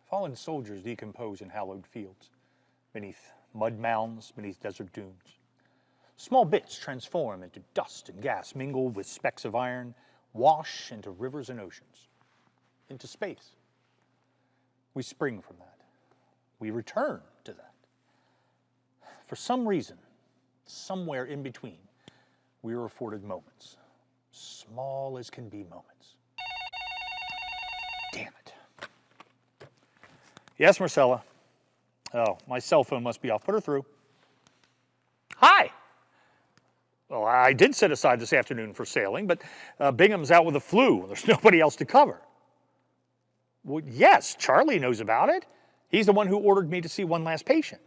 Fallen soldiers decompose in hallowed fields, beneath mud mounds, beneath desert dunes. Small bits transform into dust and gas, mingle with specks of iron, wash into rivers and oceans, into space. We spring from that. We return to that. For some reason, somewhere in between, we are afforded moments, small as can be moments. Damn it. Yes, Marcella. Oh, my cell phone must be off. Put her through. Hi. Well, I did set aside this afternoon for sailing, but Bingham's out with the flu. There's nobody else to cover. Well, yes, Charlie knows about it. He's the one who ordered me to see one last patient.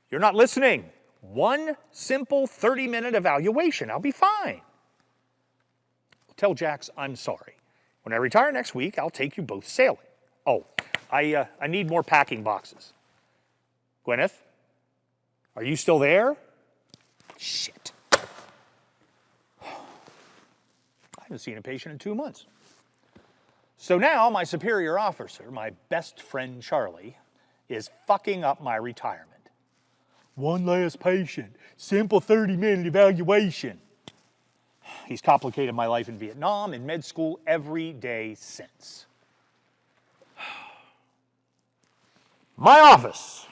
You're not listening. One simple 30-minute evaluation. I'll be fine. Tell Jax I'm sorry. When I retire next week, I'll take you both sailing. Oh, I need more packing boxes. Gwyneth, are you still there? Shit. I haven't seen a patient in 2 months. So now my superior officer, my best friend Charlie, is fucking up my retirement. One last patient, simple 30-minute evaluation. He's complicated my life in Vietnam and med school every day since. My office,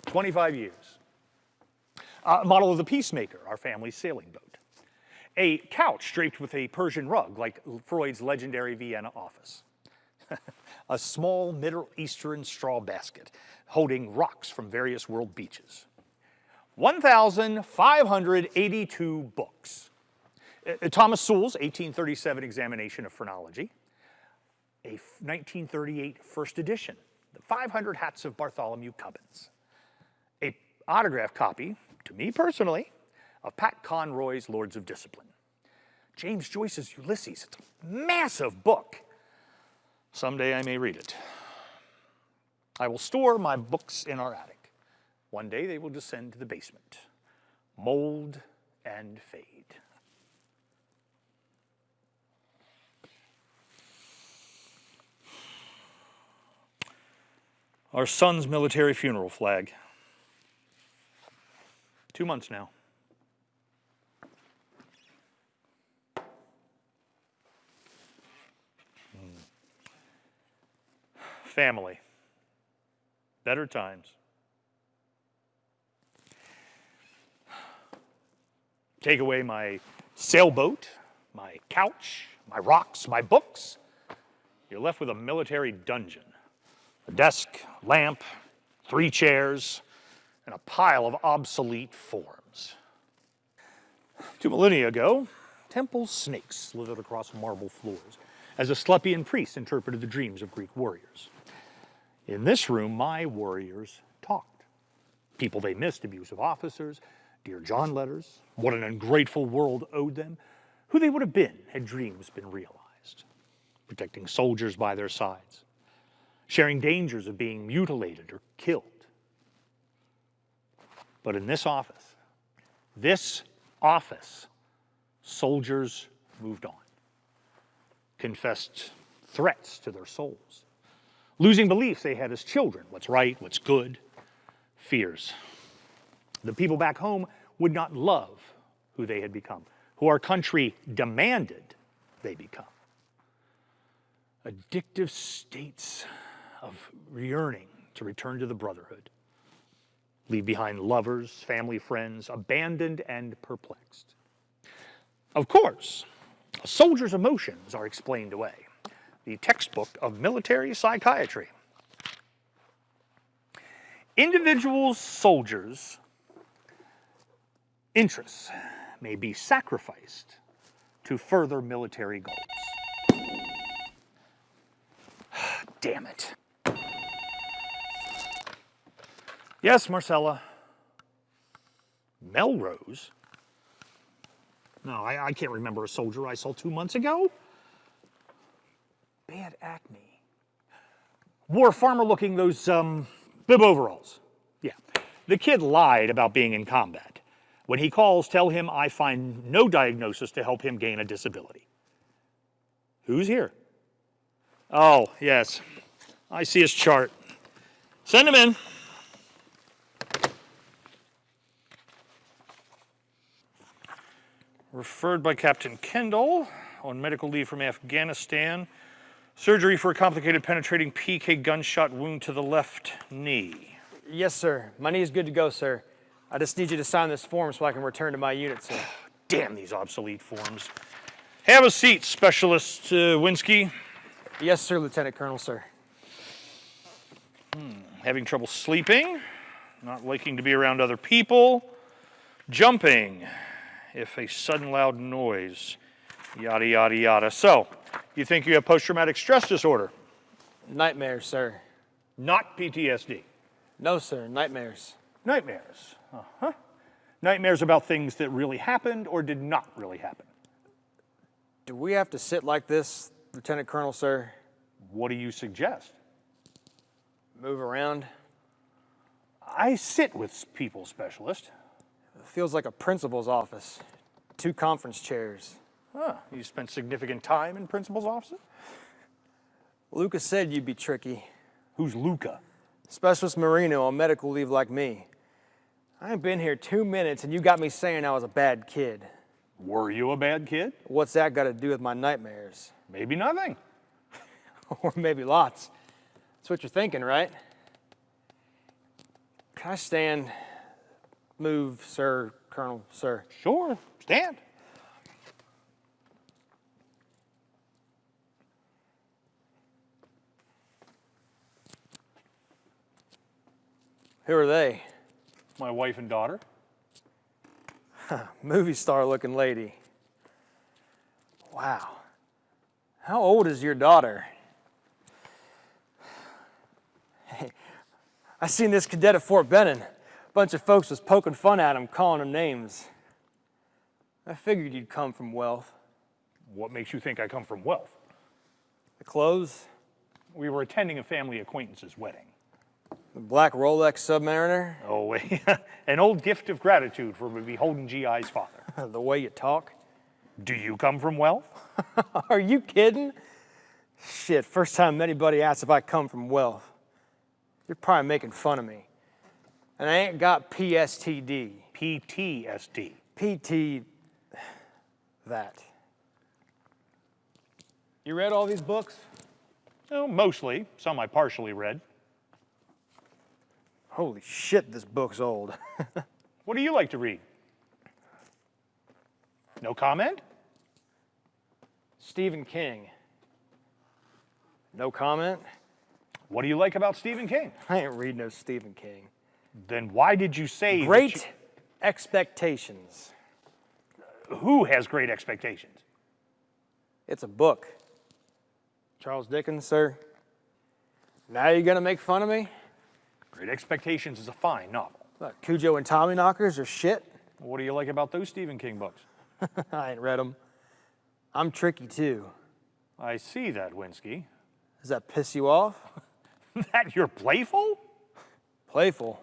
25 years. Model of the Peacemaker, our family's sailing boat. A couch draped with a Persian rug, like Freud's legendary Vienna office. A small Middle Eastern straw basket holding rocks from various world beaches. 1,582 books. Thomas Sewell's 1837 examination of phrenology. A 1938 first edition, the 500 Hats of Bartholomew Cubbins. A autographed copy, to me personally, of Pat Conroy's Lords of Discipline. James Joyce's Ulysses. It's a massive book. Someday I may read it. I will store my books in our attic. One day they will descend to the basement, mold and fade. Our son's military funeral flag. 2 months now. Family. Better times. Take away my sailboat, my couch, my rocks, my books. You're left with a military dungeon. A desk, lamp, 3 chairs, and a pile of obsolete forms. 2 millennia ago, temple snakes slithered across marble floors as Asclepian priests interpreted the dreams of Greek warriors. In this room, my warriors talked. People they missed, abusive officers, Dear John letters, what an ungrateful world owed them, who they would have been had dreams been realized, protecting soldiers by their sides, sharing dangers of being mutilated or killed. But in this office, soldiers moved on, confessed threats to their souls, losing beliefs they had as children, what's right, what's good, fears. The people back home would not love who they had become, who our country demanded they become. Addictive states of yearning to return to the brotherhood, leave behind lovers, family, friends, abandoned and perplexed. Of course, a soldier's emotions are explained away. The textbook of military psychiatry. Individual soldiers' interests may be sacrificed to further military goals. Damn it. Yes, Marcella. Melrose? No, I can't remember a soldier I saw 2 months ago. Bad acne. Wore farmer-looking, those bib overalls. Yeah. The kid lied about being in combat. When he calls, tell him I find no diagnosis to help him gain a disability. Who's here? Oh, yes. I see his chart. Send him in. Referred by Captain Kendall on medical leave from Afghanistan. Surgery for a complicated penetrating PK gunshot wound to the left knee. Yes, sir. My knee is good to go, sir. I just need you to sign this form so I can return to my unit, sir. Damn these obsolete forms. Have a seat, Specialist Wynsky. Yes, sir, Lieutenant Colonel, sir. Having trouble sleeping, not liking to be around other people, jumping if a sudden loud noise, yada, yada, yada. So, you think you have post-traumatic stress disorder? Nightmares, sir. Not PTSD. No, sir, nightmares. Nightmares. Uh-huh. Nightmares about things that really happened or did not really happen. Do we have to sit like this, Lieutenant Colonel, sir? What do you suggest? Move around? I sit with people, Specialist. It feels like a principal's office. 2 conference chairs. Huh. You spent significant time in principal's office? Lucas said you'd be tricky. Who's Luca? Specialist Marino on medical leave like me. I ain't been here 2 minutes and you got me saying I was a bad kid. Were you a bad kid? What's that got to do with my nightmares? Maybe nothing. Or maybe lots. That's what you're thinking, right? Can I stand? Move, sir, Colonel, sir. Sure, stand. Who are they? My wife and daughter. Movie star looking lady. Wow. How old is your daughter? Hey, I seen this cadet at Fort Benning. A bunch of folks was poking fun at him, calling him names. I figured you'd come from wealth. What makes you think I come from wealth? The clothes, We were attending a family acquaintance's wedding. the black Rolex Submariner, Oh, wait. An old gift of gratitude for beholden GI's father. the way you talk. Do you come from wealth? Are you kidding? Shit, first time anybody asks if I come from wealth. You're probably making fun of me. And I ain't got PSTD. PTSD. PT, that. You read all these books? Oh, mostly. Some I partially read. Holy shit, this book's old. What do you like to read? No comment? Stephen King. No comment? What do you like about Stephen King? I ain't read no Stephen King. Then why did you say Great Expectations. who has great expectations? It's a book. Charles Dickens, sir. Now you're gonna make fun of me? Great Expectations is a fine novel. What, Cujo and Tommyknockers are shit? What do you like about those Stephen King books? I ain't read them. I'm tricky too. I see that, Wynsky. Does that piss you off? That you're playful? Playful.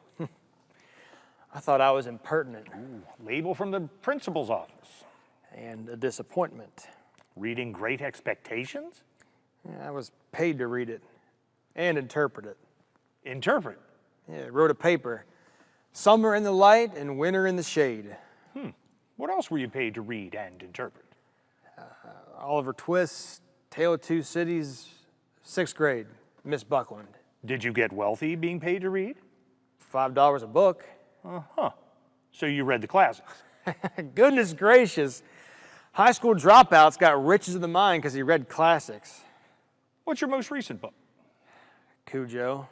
I thought I was impertinent Label from the principal's office. and a disappointment. Reading Great Expectations? Yeah, I was paid to read it and interpret it. Interpret. Yeah, I wrote a paper. Summer in the light and winter in the shade. What else were you paid to read and interpret? Oliver Twist, Tale of Two Cities, 6th grade, Miss Buckland. Did you get wealthy being paid to read? $5 a book. So you read the classics. Goodness gracious. High school dropouts got riches of the mind because he read classics. What's your most recent book? Cujo.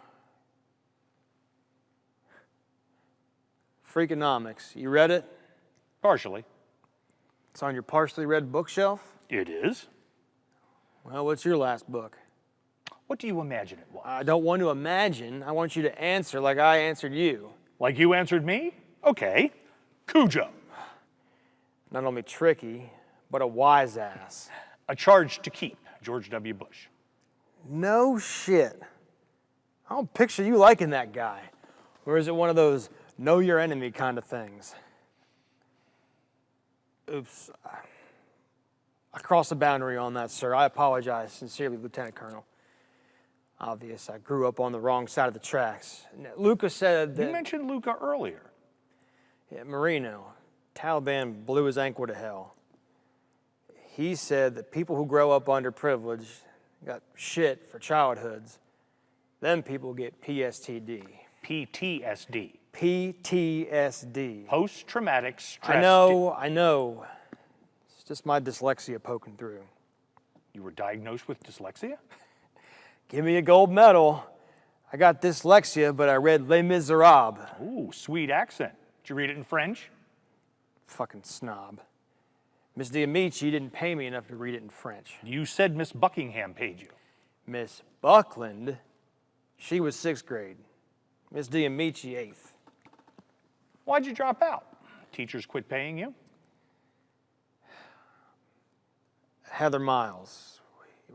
Freakonomics. You read it? Partially. It's on your partially read bookshelf? It is. Well, what's your last book? What do you imagine it was? I don't want to imagine. I want you to answer like I answered you. Like you answered me? Okay. Cujo. Not only tricky, but a wise ass. A Charge to Keep, George W. Bush. No shit. I don't picture you liking that guy. Or is it one of those know your enemy kind of things? Oops. I crossed the boundary on that, sir. I apologize sincerely, Lieutenant Colonel. Obvious, I grew up on the wrong side of the tracks. Luca said that... You mentioned Luca earlier. Yeah, Marino. Taliban blew his ankle to hell. He said that people who grow up underprivileged got shit for childhoods. Them people get PSTD. PTSD. PTSD. Post-traumatic stress. I know. It's just my dyslexia poking through. You were diagnosed with dyslexia? Give me a gold medal. I got dyslexia, but I read Les Miserables. Ooh, sweet accent. Did you read it in French? Fucking snob. Miss Diamici didn't pay me enough to read it in French. You said Miss Buckingham paid you. Miss Buckland, she was 6th grade. Miss Diamici, 8th. Why'd you drop out? Teachers quit paying you? Heather Miles,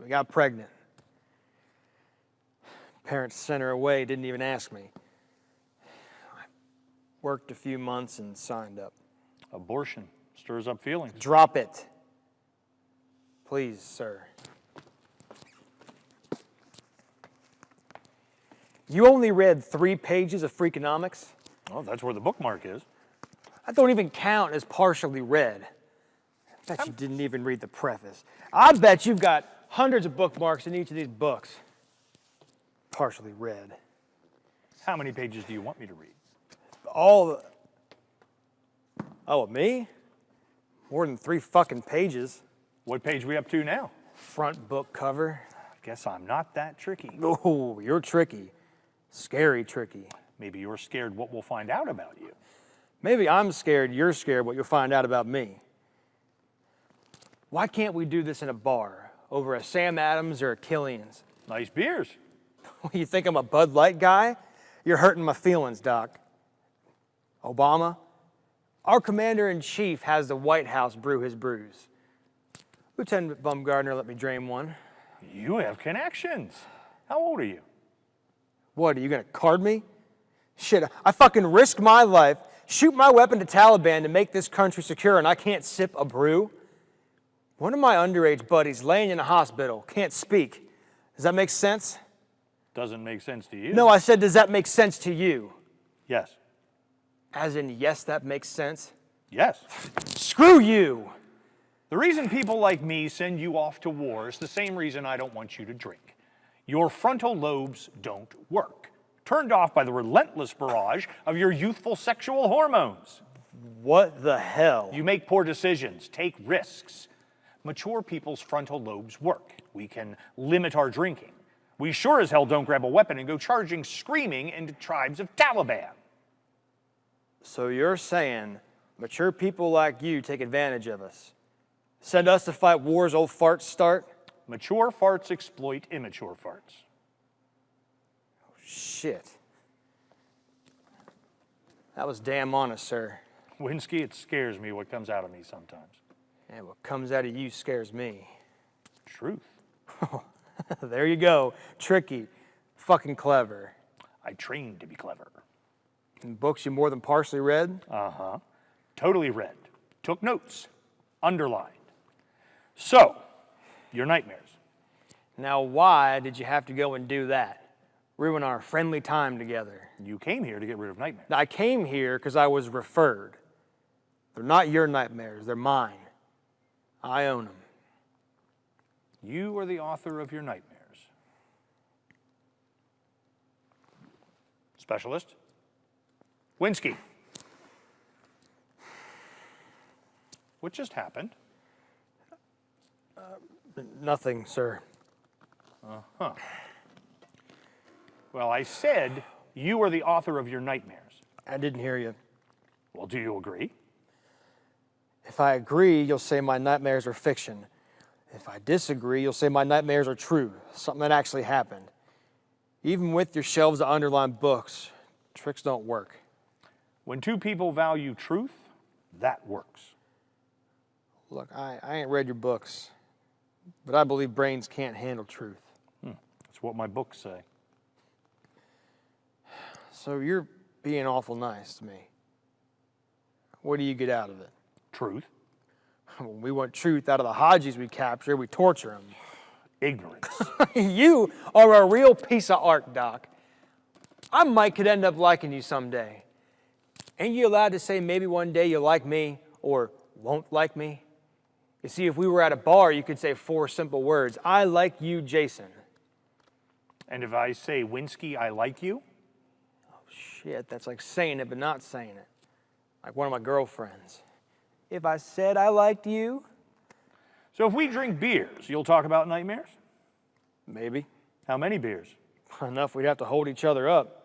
we got pregnant. Parents sent her away, didn't even ask me. I worked a few months and signed up. Abortion stirs up feelings. Drop it. Please, sir. You only read 3 pages of Freakonomics? Oh, that's where the bookmark is. That don't even count as partially read. I bet you didn't even read the preface. I bet you've got hundreds of bookmarks in each of these books. Partially read. How many pages do you want me to read? All the... Oh, me? More than 3 fucking pages. What page are we up to now? Front book cover. Guess I'm not that tricky. Oh, you're tricky. Scary tricky. Maybe you're scared what we'll find out about you. Maybe I'm scared you're scared what you'll find out about me. Why can't we do this in a bar, over a Sam Adams or a Killian's? Nice beers. You think I'm a Bud Light guy? You're hurting my feelings, Doc. Obama? Our commander-in-chief has the White House brew his brews. Lieutenant Bumgardner let me drain one. You have connections. How old are you? What, are you gonna card me? Shit, I fucking risked my life, shoot my weapon to Taliban to make this country secure, and I can't sip a brew? One of my underage buddies laying in a hospital, can't speak. Does that make sense? Doesn't make sense to you. No, I said, does that make sense to you? Yes. As in, yes, that makes sense? Yes. Screw you! The reason people like me send you off to war is the same reason I don't want you to drink. Your frontal lobes don't work. Turned off by the relentless barrage of your youthful sexual hormones. What the hell? You make poor decisions, take risks. Mature people's frontal lobes work. We can limit our drinking. We sure as hell don't grab a weapon and go charging screaming into tribes of Taliban. So you're saying mature people like you take advantage of us? Send us to fight wars old farts start? Mature farts exploit immature farts. Oh, shit. That was damn honest, sir. Wynsky, it scares me what comes out of me sometimes. And what comes out of you scares me. Truth. There you go. Tricky. Fucking clever. I trained to be clever. And books you more than partially read? Uh-huh. Totally read. Took notes. Underlined. So, your nightmares. Now why did you have to go and do that? Ruin our friendly time together. You came here to get rid of nightmares. I came here because I was referred. They're not your nightmares, they're mine. I own them. You are the author of your nightmares. Specialist? Wynsky. What just happened? Nothing, sir. Uh-huh. Well, I said you are the author of your nightmares. I didn't hear you. Well, do you agree? If I agree, you'll say my nightmares are fiction. If I disagree, you'll say my nightmares are true, something that actually happened. Even with your shelves of underlined books, tricks don't work. When two people value truth, that works. Look, I ain't read your books, but I believe brains can't handle truth. That's what my books say. So you're being awful nice to me. What do you get out of it? Truth. When we want truth out of the Hajis we capture, we torture them. ignorance. You are a real piece of art, Doc. I might could end up liking you someday. Ain't you allowed to say maybe one day you'll like me or won't like me? You see, if we were at a bar, you could say 4 simple words. I like you, Jason. And if I say, Wynsky, I like you? Oh, shit, that's like saying it but not saying it. Like one of my girlfriends. If I said I liked you? So if we drink beers, you'll talk about nightmares? Maybe. How many beers? Enough we'd have to hold each other up.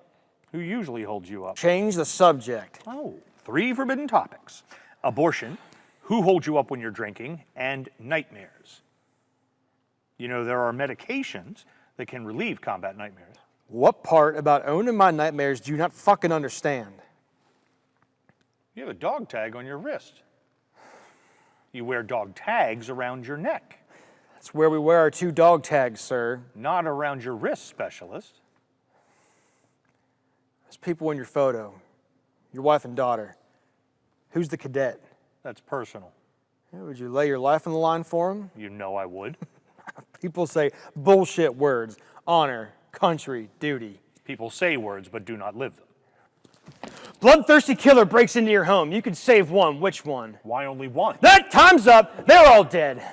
Who usually holds you up? Change the subject. Oh, 3 forbidden topics. Abortion, who holds you up when you're drinking, and nightmares. You know, there are medications that can relieve combat nightmares. What part about owning my nightmares do you not fucking understand? You have a dog tag on your wrist. You wear dog tags around your neck. That's where we wear our 2 dog tags, sir. Not around your wrist, specialist. There's people in your photo. Your wife and daughter. Who's the cadet? That's personal. Yeah, would you lay your life on the line for him? You know I would. People say bullshit words. Honor, country, duty. People say words but do not live them. Bloodthirsty killer breaks into your home. You could save one. Which one? Why only one? That time's up. They're all dead.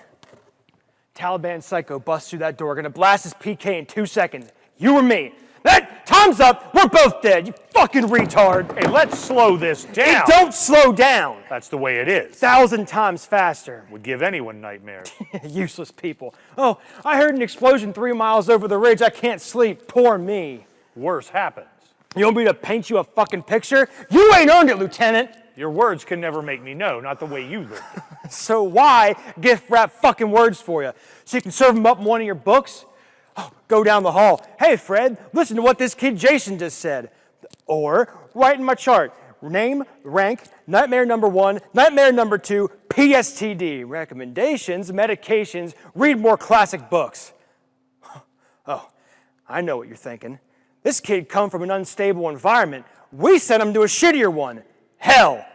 Taliban psycho busts through that door. Gonna blast his PK in 2 seconds. You or me. That time's up. We're both dead. You fucking retard. Hey, let's slow this down. It don't slow down. That's the way it is. 1,000 times faster. Would give anyone nightmares. Useless people. Oh, I heard an explosion 3 miles over the ridge. I can't sleep. Poor me. Worse happens. You want me to paint you a fucking picture? You ain't earned it, Lieutenant. Your words can never make me know, not the way you live. So why gift wrap fucking words for you? So you can serve them up in one of your books? Oh, go down the hall. Hey, Fred, listen to what this kid Jason just said. Or write in my chart. Name, rank, nightmare number 1, nightmare number 2, PSTD. Recommendations, medications, read more classic books. Oh, I know what you're thinking. This kid come from an unstable environment. We sent him to a shittier one. Hell.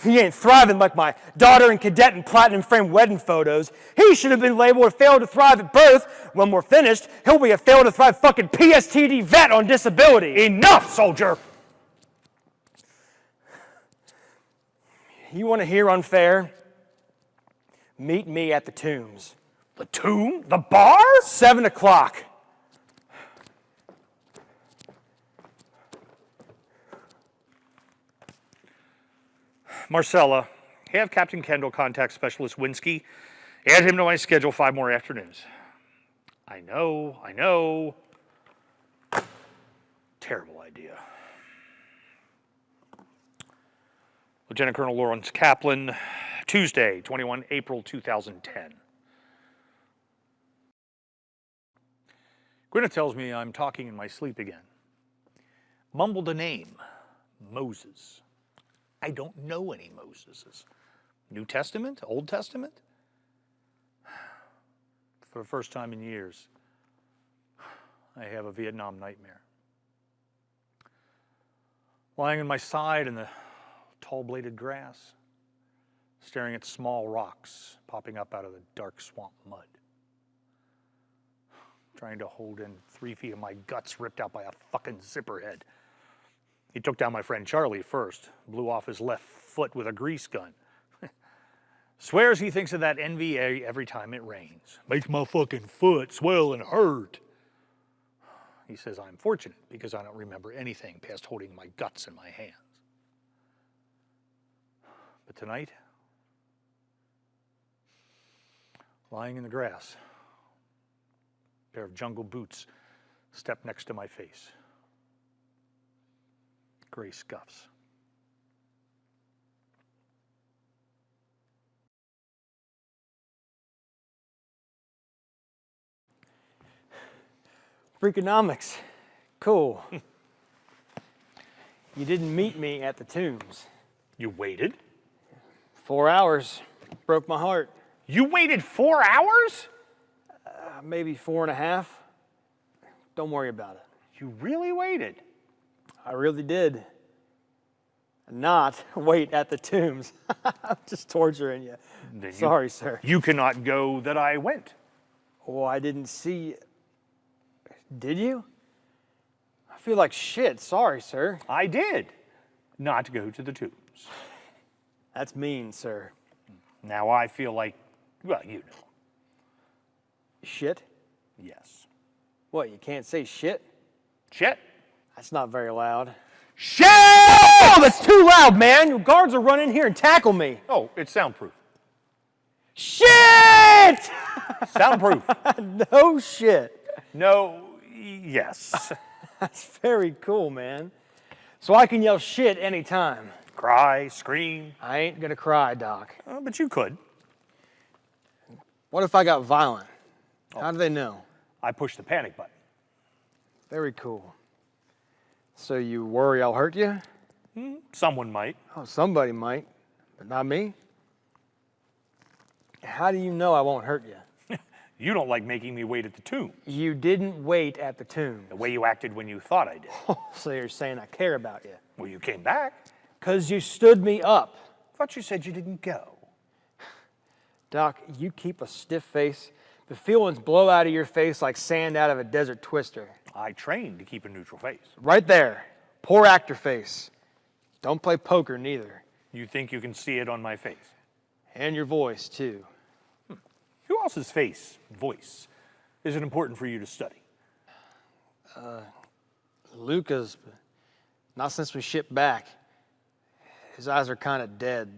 He ain't thriving like my daughter and cadet in platinum frame wedding photos. He should have been labeled a failed to thrive at birth. When we're finished, he'll be a failed to thrive fucking PSTD vet on disability. Enough, soldier! You want to hear unfair? Meet me at the Tombs. The tomb? The bar? 7 o'clock. Marcella, have Captain Kendall contact Specialist Wynsky. Add him to my schedule 5 more afternoons. I know. Terrible idea. Lieutenant Colonel Lawrence Caplan, Tuesday, 21 April 2010. Gwyneth tells me I'm talking in my sleep again. Mumbled a name, Moses. I don't know any Moseses. New Testament? Old Testament? For the first time in years, I have a Vietnam nightmare. Lying on my side in the tall-bladed grass, staring at small rocks popping up out of the dark swamp mud. Trying to hold in 3 feet of my guts ripped out by a fucking zipperhead. He took down my friend Charlie first, blew off his left foot with a grease gun. Swears he thinks of that NVA every time it rains. Makes my fucking foot swell and hurt. He says I'm fortunate because I don't remember anything past holding my guts in my hands. But tonight, lying in the grass, a pair of jungle boots stepped next to my face. Gray scuffs. Freakonomics. Cool. You didn't meet me at the Tombs. You waited? 4 hours. Broke my heart. You waited 4 hours? Maybe 4.5. Don't worry about it. You really waited? I really did. Not wait at the Tombs. I'm just torturing you. Sorry, sir. You cannot go that I went. Well, I didn't see. Did you? I feel like shit. Sorry, sir. I did not go to the tombs. That's mean, sir. Now I feel like, well, you know. Shit? Yes. What, you can't say shit? Shit. That's not very loud. Shit! Oh, that's too loud, man! Your guards will run in here and tackle me. Oh, it's soundproof. Shit! Soundproof. No shit. No, yes. That's very cool, man. So I can yell shit anytime. Cry, scream. I ain't gonna cry, Doc. But you could. What if I got violent? How do they know? I pushed the panic button. Very cool. So you worry I'll hurt you? Someone might. Oh, somebody might, but not me. How do you know I won't hurt you? You don't like making me wait at the tomb. You didn't wait at the tomb. The way you acted when you thought I did. So you're saying I care about you? Well, you came back. 'Cause you stood me up. Thought you said you didn't go. Doc, you keep a stiff face. The feelings blow out of your face like sand out of a desert twister. I trained to keep a neutral face. Right there. Poor actor face. Don't play poker, neither. You think you can see it on my face? And your voice, too. Who else's face, voice, is it important for you to study? Luca's, not since we shipped back. His eyes are kind of dead,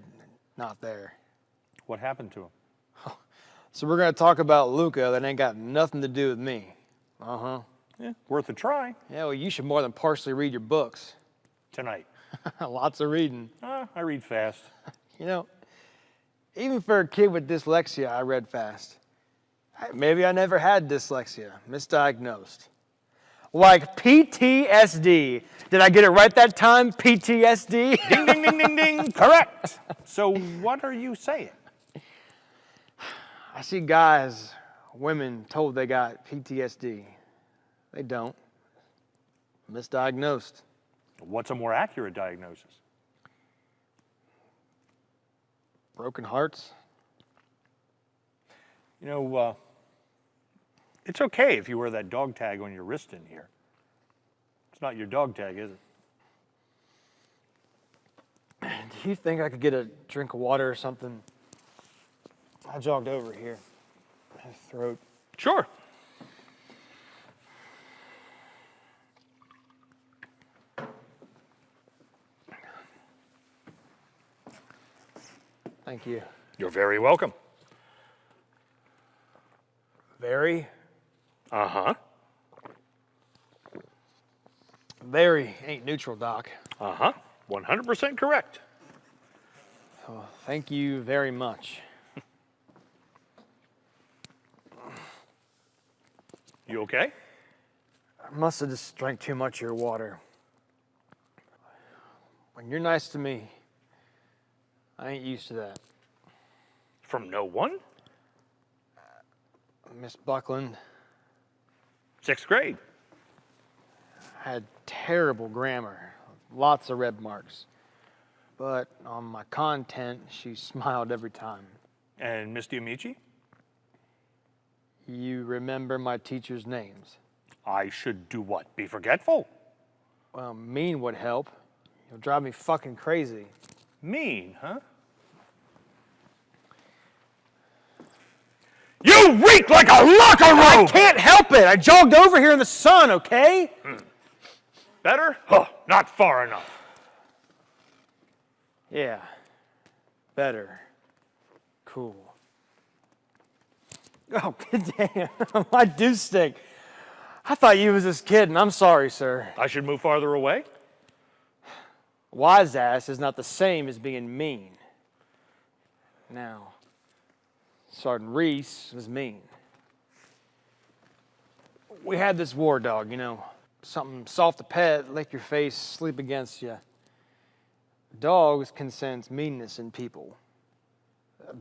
not there. What happened to him? So we're going to talk about Luca that ain't got nothing to do with me. Uh-huh. Yeah, worth a try. Yeah, well, you should more than partially read your books. Tonight. Lots of reading. I read fast. You know, even for a kid with dyslexia, I read fast. Maybe I never had dyslexia, misdiagnosed. Like PTSD. Did I get it right that time? PTSD? Ding, ding, ding, ding, ding. Correct. So what are you saying? I see guys, women told they got PTSD. They don't. Misdiagnosed. What's a more accurate diagnosis? Broken hearts. You know, it's okay if you wear that dog tag on your wrist in here. It's not your dog tag, is it? Do you think I could get a drink of water or something? I jogged over here. My throat. Sure. Thank you. You're very welcome. Very? Uh-huh. Very ain't neutral, Doc. Uh-huh. 100% correct. Oh, thank you very much. You okay? I must have just drank too much of your water. When you're nice to me, I ain't used to that. From no one? Miss Buckland, 6th grade. had terrible grammar, lots of red marks. But on my content, she smiled every time. And Miss Diamici? You remember my teachers' names. I should do what? Be forgetful? Well, mean would help. You'll drive me fucking crazy. Mean, huh? You reek like a locker room! I can't help it! I jogged over here in the sun, okay? Better? Huh, not far enough. Yeah. Better. Cool. Oh, damn. I do stink. I thought you was just kidding. I'm sorry, sir. I should move farther away? Wise ass is not the same as being mean. Now, Sergeant Reese was mean. We had this war dog, you know, something soft to pet, lick your face, sleep against you. Dogs can sense meanness in people.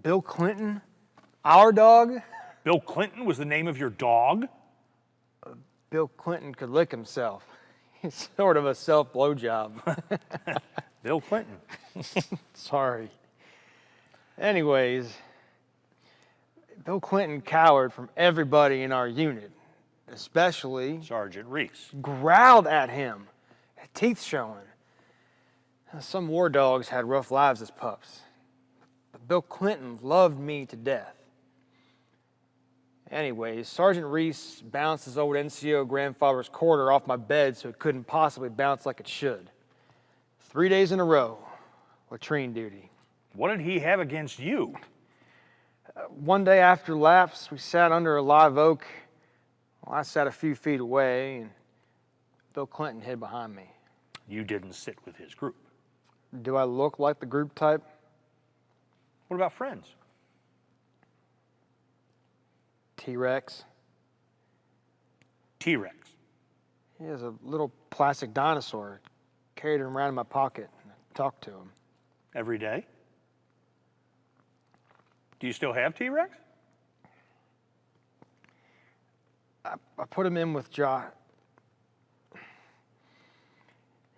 Bill Clinton, our dog. Bill Clinton was the name of your dog? Bill Clinton could lick himself. He's sort of a self blowjob. Bill Clinton. Sorry. Anyways, Bill Clinton cowered from everybody in our unit, especially Sergeant Reese. growled at him, teeth showing. Some war dogs had rough lives as pups, but Bill Clinton loved me to death. Anyways, Sergeant Reese bounced his old NCO grandfather's quarter off my bed so it couldn't possibly bounce like it should. 3 days in a row, latrine duty. What did he have against you? One day after laps, we sat under a live oak. Well, I sat a few feet away, and Bill Clinton hid behind me. You didn't sit with his group. Do I look like the group type? What about friends? T-Rex. T-Rex. He has a little plastic dinosaur. Carried him around in my pocket and talked to him. Every day? Do you still have T-Rex? I put him in with Josh.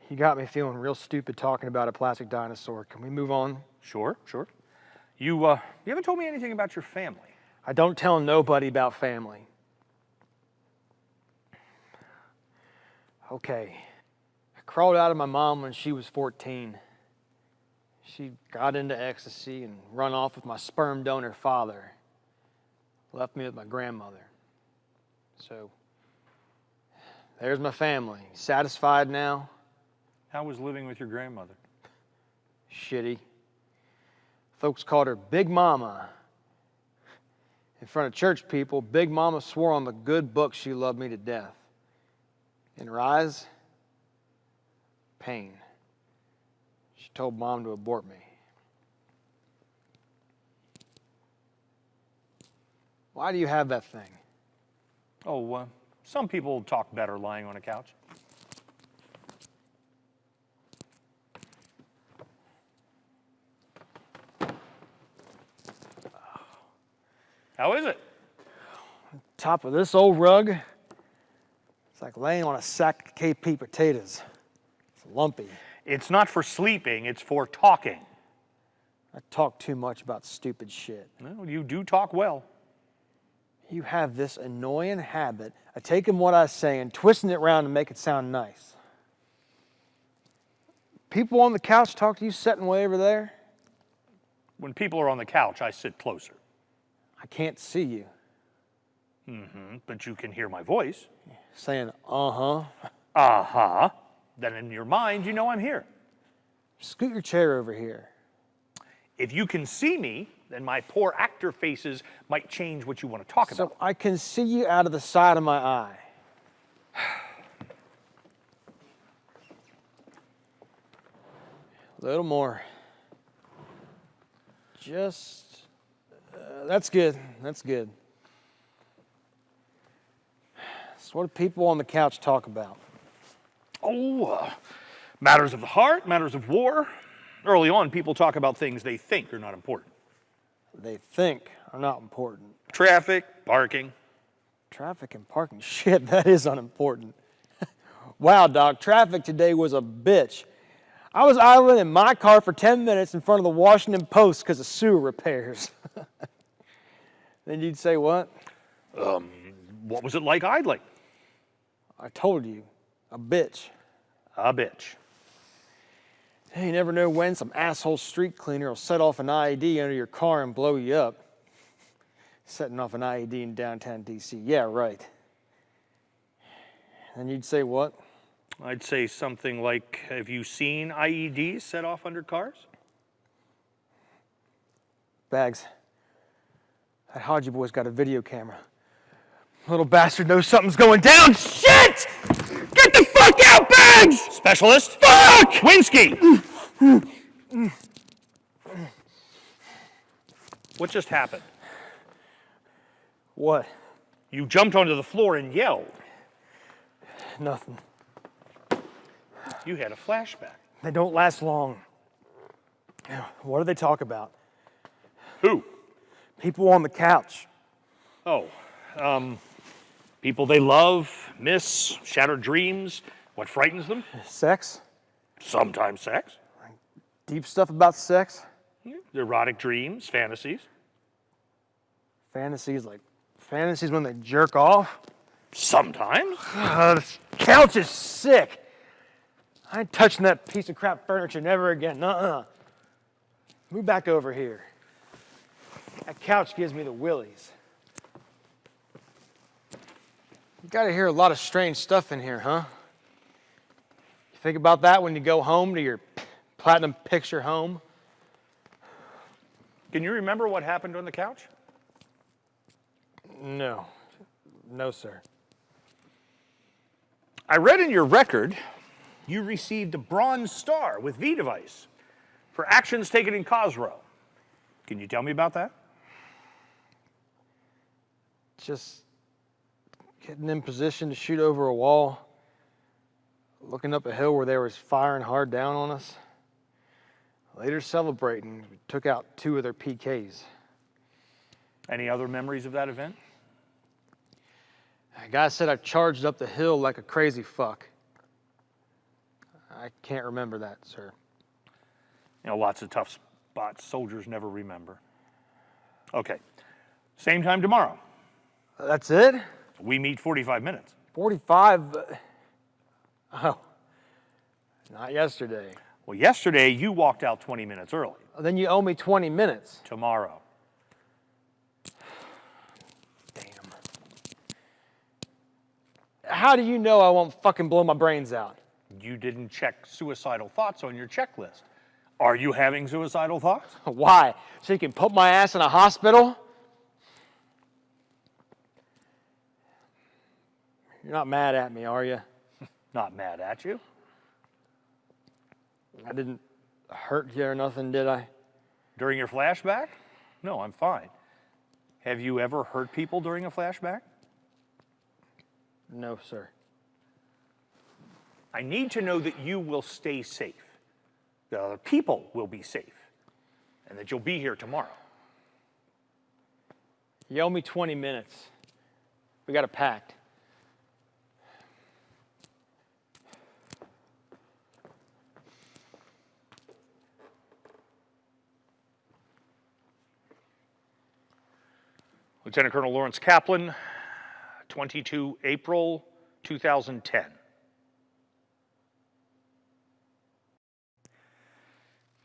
He got me feeling real stupid talking about a plastic dinosaur. Can we move on? Sure, sure. You haven't told me anything about your family. I don't tell nobody about family. Okay. I crawled out of my mom when she was 14. She got into ecstasy and run off with my sperm donor father. Left me with my grandmother. So, there's my family. Satisfied now? How was living with your grandmother? Shitty. Folks called her Big Mama. In front of church people, Big Mama swore on the good book she loved me to death. In her eyes, pain. She told Mom to abort me. Why do you have that thing? Oh, some people talk better lying on a couch. How is it? Top of this old rug, it's like laying on a sack of KP potatoes. It's lumpy. It's not for sleeping, it's for talking. I talk too much about stupid shit. No, you do talk well. You have this annoying habit of taking what I say and twisting it around to make it sound nice. People on the couch talk to you sitting way over there. When people are on the couch, I sit closer. I can't see you. But you can hear my voice. Saying, uh-huh. Uh-huh. Then in your mind, you know I'm here. Scoot your chair over here. If you can see me, then my poor actor faces might change what you want to talk about. So I can see you out of the side of my eye. A little more. Just, that's good, that's good. So what do people on the couch talk about? Oh, matters of the heart, matters of war. Early on, people talk about things they think are not important. They think are not important. Traffic, parking. Traffic and parking, shit, that is unimportant. Wow, Doc, traffic today was a bitch. I was idling in my car for 10 minutes in front of the Washington Post because of sewer repairs. Then you'd say what? What was it like idling? I told you, a bitch. A bitch. Hey, you never know when some asshole street cleaner will set off an IED under your car and blow you up. Setting off an IED in downtown D.C. Yeah, right. And you'd say what? I'd say something like, have you seen IEDs set off under cars? Bags. That Haji boy's got a video camera. Little bastard knows something's going down. Shit! Get the fuck out, Bags! Specialist? Fuck! Wynsky! What just happened? What? You jumped onto the floor and yelled. Nothing. You had a flashback. They don't last long. What do they talk about? Who? People on the couch. Oh, people they love, miss, shattered dreams, what frightens them? Sex? Sometimes sex. Deep stuff about sex? Erotic dreams, fantasies. Fantasies when they jerk off? Sometimes. This couch is sick. I ain't touching that piece of crap furniture never again. Move back over here. That couch gives me the willies. You gotta hear a lot of strange stuff in here, huh? You think about that when you go home to your platinum picture home? Can you remember what happened on the couch? No. No, sir. I read in your record you received a Bronze Star with V device for actions taken in Cosroe. Can you tell me about that? Just getting in position to shoot over a wall, looking up a hill where they was firing hard down on us. Later celebrating, we took out 2 of their PKs. Any other memories of that event? A guy said I charged up the hill like a crazy fuck. I can't remember that, sir. You know, lots of tough spots soldiers never remember. Okay, same time tomorrow. That's it? We meet 45 minutes. 45? Oh, not yesterday. Well, yesterday you walked out 20 minutes early. Then you owe me 20 minutes. Tomorrow. Damn. How do you know I won't fucking blow my brains out? You didn't check suicidal thoughts on your checklist. Are you having suicidal thoughts? Why? So you can put my ass in a hospital? You're not mad at me, are you? Not mad at you. I didn't hurt you or nothing, did I? During your flashback? No, I'm fine. Have you ever hurt people during a flashback? No, sir. I need to know that you will stay safe, that other people will be safe, and that you'll be here tomorrow. You owe me 20 minutes. We got a pact. Lieutenant Colonel Lawrence Caplan, 22 April 2010.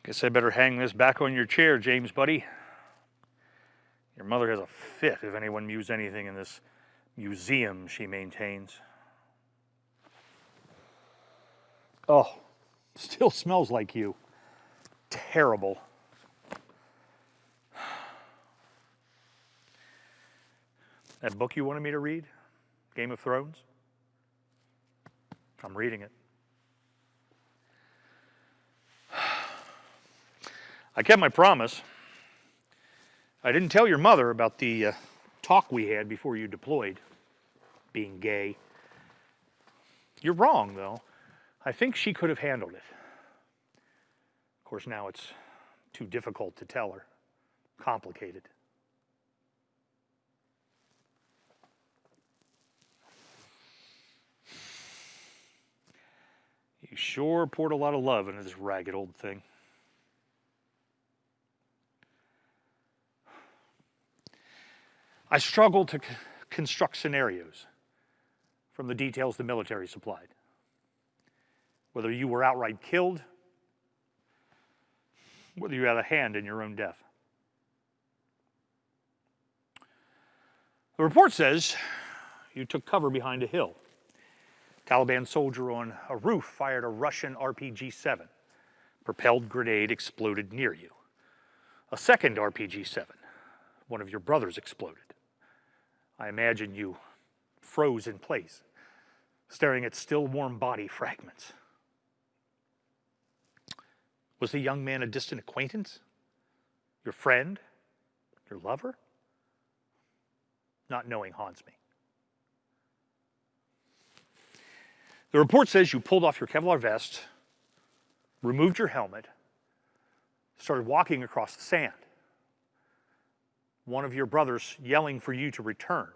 Guess I better hang this back on your chair, James, buddy. Your mother has a fit if anyone views anything in this museum she maintains. Oh, still smells like you. Terrible. That book you wanted me to read? Game of Thrones? I'm reading it. I kept my promise. I didn't tell your mother about the talk we had before you deployed, being gay. You're wrong, though. I think she could have handled it. Of course, now it's too difficult to tell her. Complicated. You sure poured a lot of love into this ragged old thing. I struggled to construct scenarios from the details the military supplied. Whether you were outright killed, whether you had a hand in your own death. The report says you took cover behind a hill. Taliban soldier on a roof fired a Russian RPG-7. Propelled grenade exploded near you. A second RPG-7, one of your brothers, exploded. I imagine you froze in place, staring at still warm body fragments. Was the young man a distant acquaintance? Your friend? Your lover? Not knowing haunts me. The report says you pulled off your Kevlar vest, removed your helmet, started walking across the sand. One of your brothers yelling for you to return.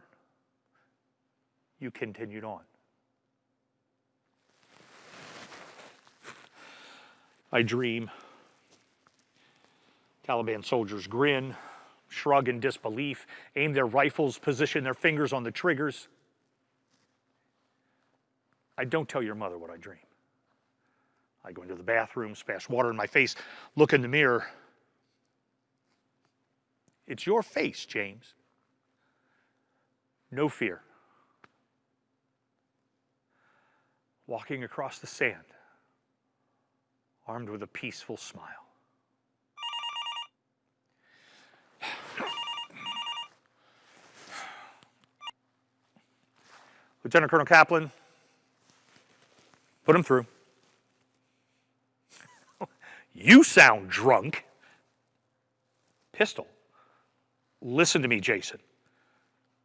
You continued on. I dream. Taliban soldiers grin, shrug in disbelief, aim their rifles, position their fingers on the triggers. I don't tell your mother what I dream. I go into the bathroom, splash water in my face, look in the mirror. It's your face, James. No fear. Walking across the sand, armed with a peaceful smile. Lieutenant Colonel Caplan, put him through. You sound drunk. Pistol. Listen to me, Jason.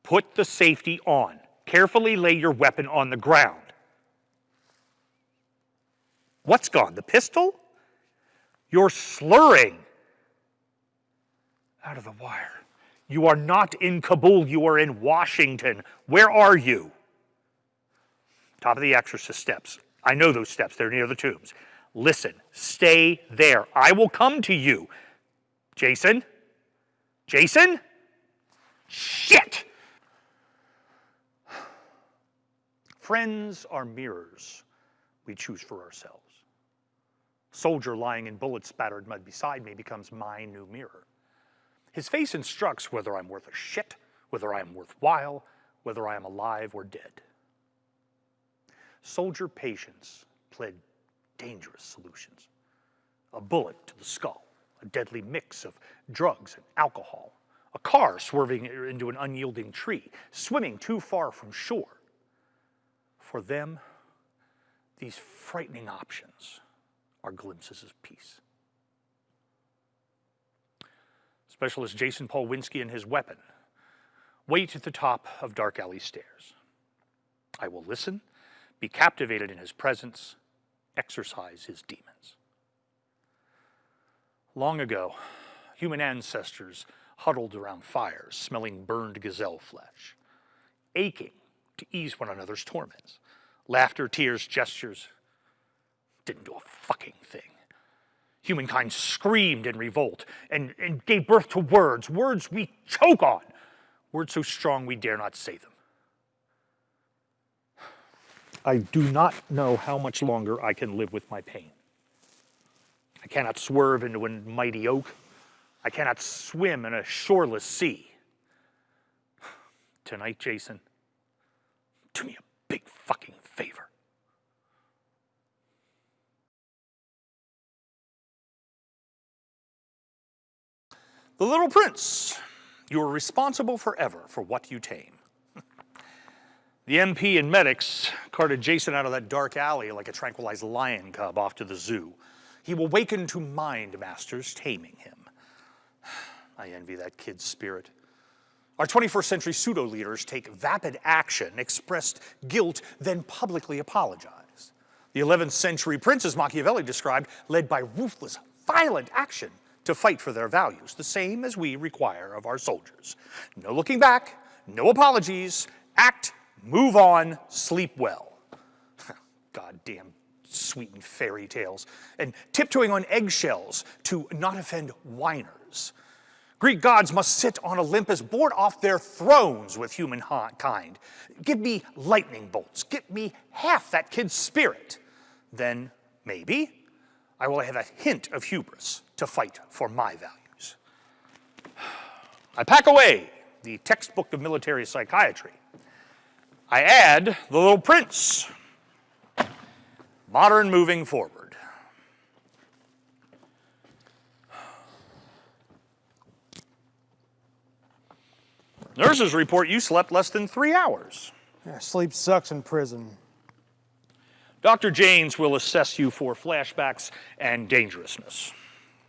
Put the safety on. Carefully lay your weapon on the ground. What's gone? The pistol? You're slurring. Out of the wire. You are not in Kabul. You are in Washington. Where are you? Top of the exorcist steps. I know those steps. They're near the tombs. Listen. Stay there. I will come to you. Jason? Jason? Shit! Friends are mirrors we choose for ourselves. Soldier lying in bullet-spattered mud beside me becomes my new mirror. His face instructs whether I'm worth a shit, whether I am worthwhile, whether I am alive or dead. Soldier patience pled dangerous solutions. A bullet to the skull, a deadly mix of drugs and alcohol, a car swerving into an unyielding tree, swimming too far from shore. For them, these frightening options are glimpses of peace. Specialist Jason Paul Wynsky and his weapon wait at the top of dark alley stairs. I will listen, be captivated in his presence, exorcise his demons. Long ago, human ancestors huddled around fires, smelling burned gazelle flesh, aching to ease one another's torments. Laughter, tears, gestures didn't do a fucking thing. Humankind screamed in revolt and gave birth to words we choke on, words so strong we dare not say them. I do not know how much longer I can live with my pain. I cannot swerve into a mighty oak. I cannot swim in a shoreless sea. Tonight, Jason, do me a big fucking favor. The Little Prince. You are responsible forever for what you tame. The MP and medics carted Jason out of that dark alley like a tranquilized lion cub off to the zoo. He will waken to mind masters taming him. I envy that kid's spirit. Our 21st century pseudo-leaders take vapid action, expressed guilt, then publicly apologize. The 11th century princes Machiavelli described led by ruthless, violent action to fight for their values, the same as we require of our soldiers. No looking back, no apologies, act, move on, sleep well. Goddamn sweetened fairy tales. And tiptoeing on eggshells to not offend whiners. Greek gods must sit on Olympus, board off their thrones with humankind. Give me lightning bolts. Give me half that kid's spirit. Then, maybe, I will have a hint of hubris to fight for my values. I pack away the textbook of military psychiatry. I add the Little Prince. Modern moving forward. Nurses report you slept less than 3 hours. Yeah, sleep sucks in prison. Dr. James will assess you for flashbacks and dangerousness.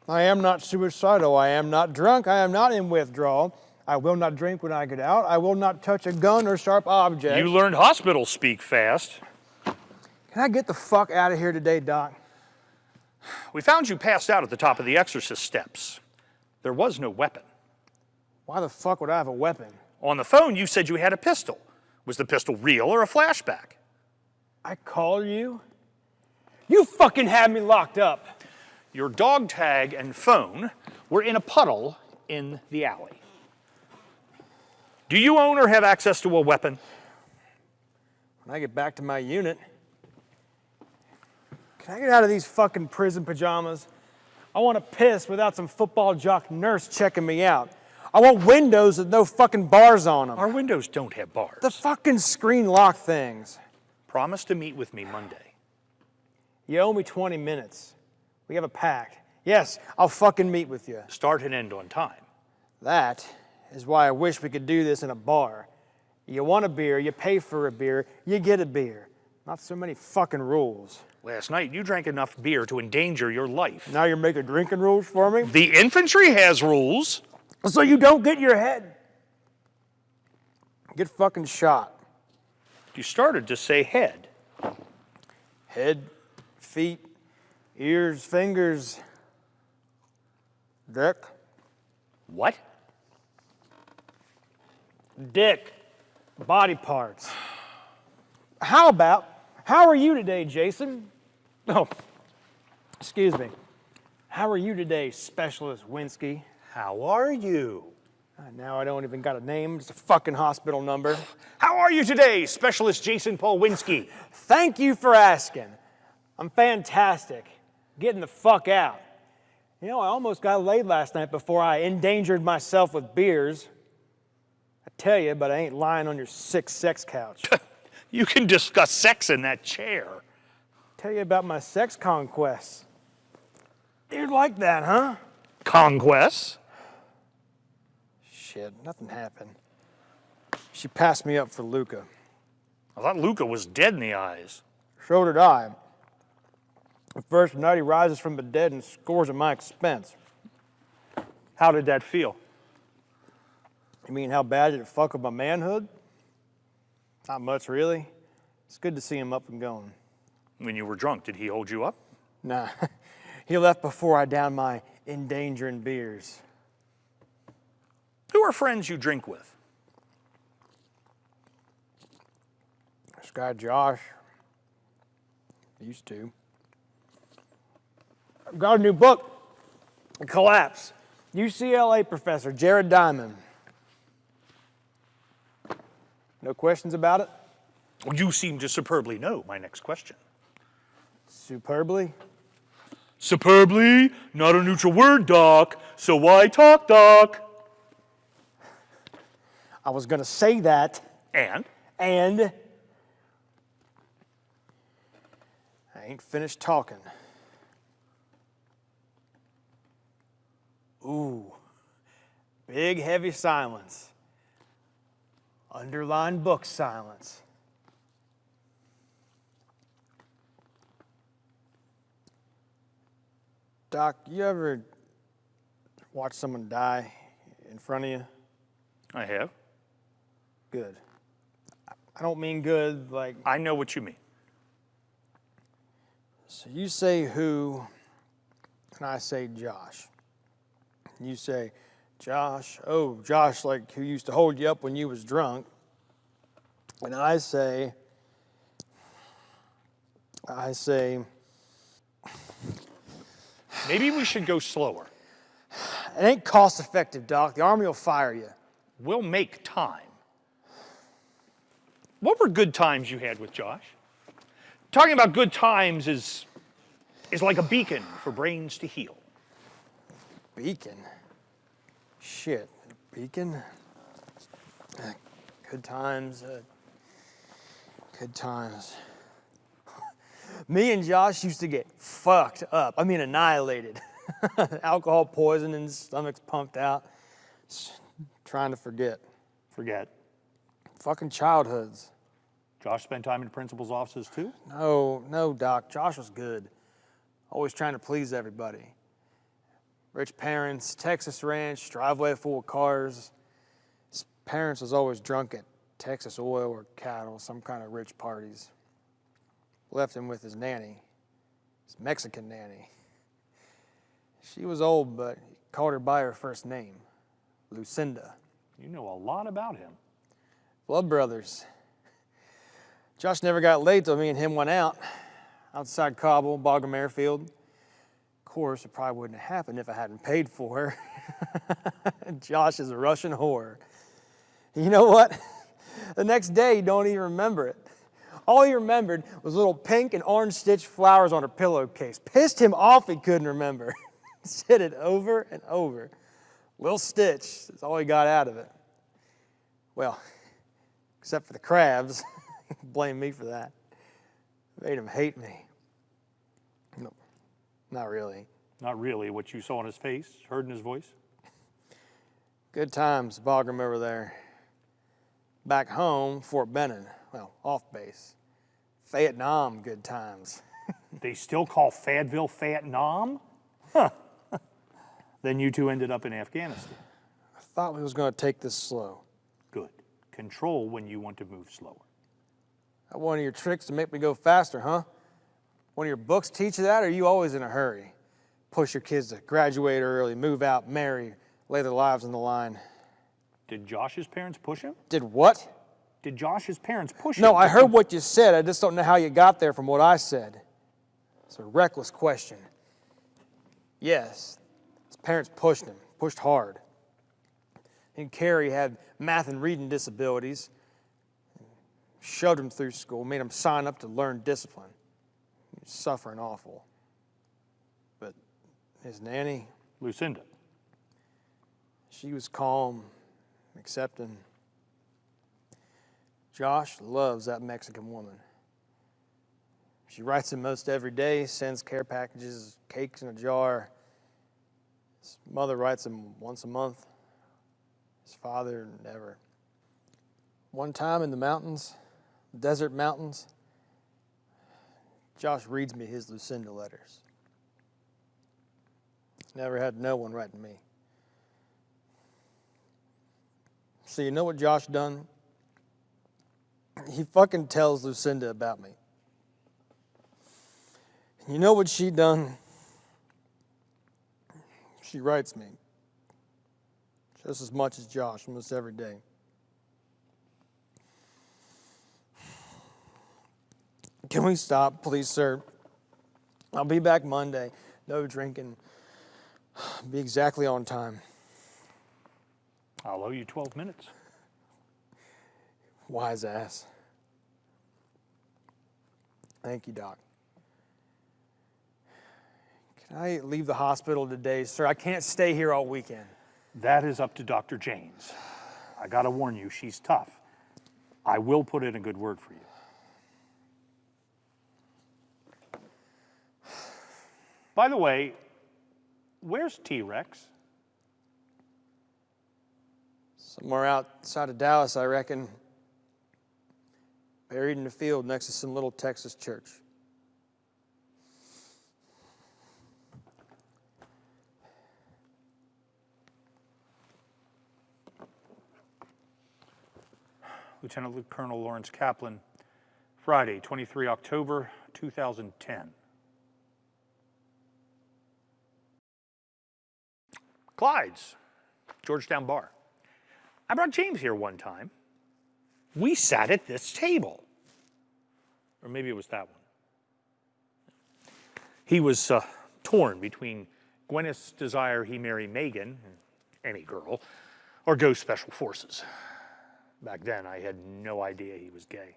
I am not suicidal. I am not drunk. I am not in withdrawal. I will not drink when I get out. I will not touch a gun or sharp object. You learned hospital speak fast. Can I get the fuck out of here today, Doc? We found you passed out at the top of the exorcist steps. There was no weapon. Why the fuck would I have a weapon? On the phone, you said you had a pistol. Was the pistol real or a flashback? I called you? You fucking had me locked up. Your dog tag and phone were in a puddle in the alley. Do you own or have access to a weapon? When I get back to my unit, can I get out of these fucking prison pajamas? I want to piss without some football jock nurse checking me out. I want windows with no fucking bars on them. Our windows don't have bars. The fucking screen lock things. Promise to meet with me Monday. You owe me 20 minutes. We have a pact. Yes, I'll fucking meet with you. Start and end on time. That is why I wish we could do this in a bar. You want a beer, you pay for a beer, you get a beer. Not so many fucking rules. Last night, you drank enough beer to endanger your life. Now you're making drinking rules for me? The infantry has rules. So you don't get your head. Get fucking shot. You started to say head. Head, feet, ears, fingers, dick. What? Dick, body parts. How are you today, Jason? Oh, excuse me. How are you today, Specialist Wynsky? How are you? Now I don't even got a name, just a fucking hospital number. How are you today, Specialist Jason Paul Wynsky? Thank you for asking. I'm fantastic. Getting the fuck out. You know, I almost got laid last night before I endangered myself with beers. I tell you, but I ain't lying on your sick sex couch. You can discuss sex in that chair. Tell you about my sex conquests. You'd like that, huh? Conquests? Shit, nothing happened. She passed me up for Luca. I thought Luca was dead in the eyes. So did I. The first night he rises from the dead and scores at my expense. How did that feel? You mean how bad did it fuck with my manhood? Not much, really. It's good to see him up and going. When you were drunk, did he hold you up? Nah, he left before I downed my endangering beers. Who are friends you drink with? This guy Josh. Used to. I've got a new book. Collapse. UCLA professor Jared Diamond. No questions about it? Well, you seem to superbly know my next question. Superbly? Superbly? Not a neutral word, Doc. So why talk, Doc? I was going to say that. And? And I ain't finished talking. Ooh. Big, heavy silence. Underlined book silence. Doc, you ever watch someone die in front of you? I have. Good. I don't mean good like... I know what you mean. So you say who, and I say Josh. You say, Josh, oh, Josh, like who used to hold you up when you was drunk. And I say, Maybe we should go slower. it ain't cost effective, Doc. The Army will fire you. We'll make time. What were good times you had with Josh? Talking about good times is like a beacon for brains to heal. Beacon? Shit, beacon? Good times. Good times. Me and Josh used to get fucked up. I mean, annihilated. Alcohol poisoning, stomachs pumped out. Just trying to forget. Forget. Fucking childhoods. Josh spent time in the principal's offices too? No, Doc. Josh was good. Always trying to please everybody. Rich parents, Texas ranch, driveway full of cars. His parents was always drunk at Texas oil or cattle, some kind of rich parties. Left him with his nanny, his Mexican nanny. She was old, but he called her by her first name, Lucinda. You know a lot about him. Blood brothers. Josh never got laid till me and him went out, outside Cobble, Bogham Airfield. Of course, it probably wouldn't have happened if I hadn't paid for her. Josh is a Russian whore. You know what? The next day, he don't even remember it. All he remembered was little pink and orange stitched flowers on her pillowcase. Pissed him off he couldn't remember. Said it over and over. Little Stitch is all he got out of it. Well, except for the crabs. Blame me for that. Made him hate me. No, not really. Not really what you saw on his face, heard in his voice? Good times, Bagram over there. Back home, Fort Benning. Well, off base. Vietnam, good times. They still call Fayetteville Vietnam? Huh. Then you two ended up in Afghanistan. I thought we was going to take this slow. Good. Control when you want to move slower. That one of your tricks to make me go faster, huh? One of your books teach you that, or are you always in a hurry? Push your kids to graduate early, move out, marry, lay their lives on the line. Did Josh's parents push him? Did what? Did Josh's parents push him? No, I heard what you said. I just don't know how you got there from what I said. It's a reckless question. Yes, his parents pushed him, pushed hard. And Carrie had math and reading disabilities. Shoved him through school, made him sign up to learn discipline. He was suffering awful. But his nanny, Lucinda. she was calm, accepting. Josh loves that Mexican woman. She writes him most every day, sends care packages, cakes in a jar. His mother writes him once a month. His father, never. One time in the mountains, desert mountains, Josh reads me his Lucinda letters. Never had no one writing me. So you know what Josh done? He fucking tells Lucinda about me. You know what she done? She writes me. Just as much as Josh, almost every day. Can we stop, please, sir? I'll be back Monday. No drinking. Be exactly on time. I'll owe you 12 minutes. Wise ass. Thank you, Doc. Can I leave the hospital today, sir? I can't stay here all weekend. That is up to Dr. James. I gotta warn you, she's tough. I will put in a good word for you. By the way, where's T-Rex? Somewhere outside of Dallas, I reckon. Buried in the field next to some little Texas church. Lieutenant Colonel Lawrence Caplan, Friday, 23 October, 2010. Clyde's, Georgetown Bar. I brought James here one time. We sat at this table. Or maybe it was that one. He was torn between Gwyneth's desire he marry Megan, any girl, or go Special Forces. Back then, I had no idea he was gay.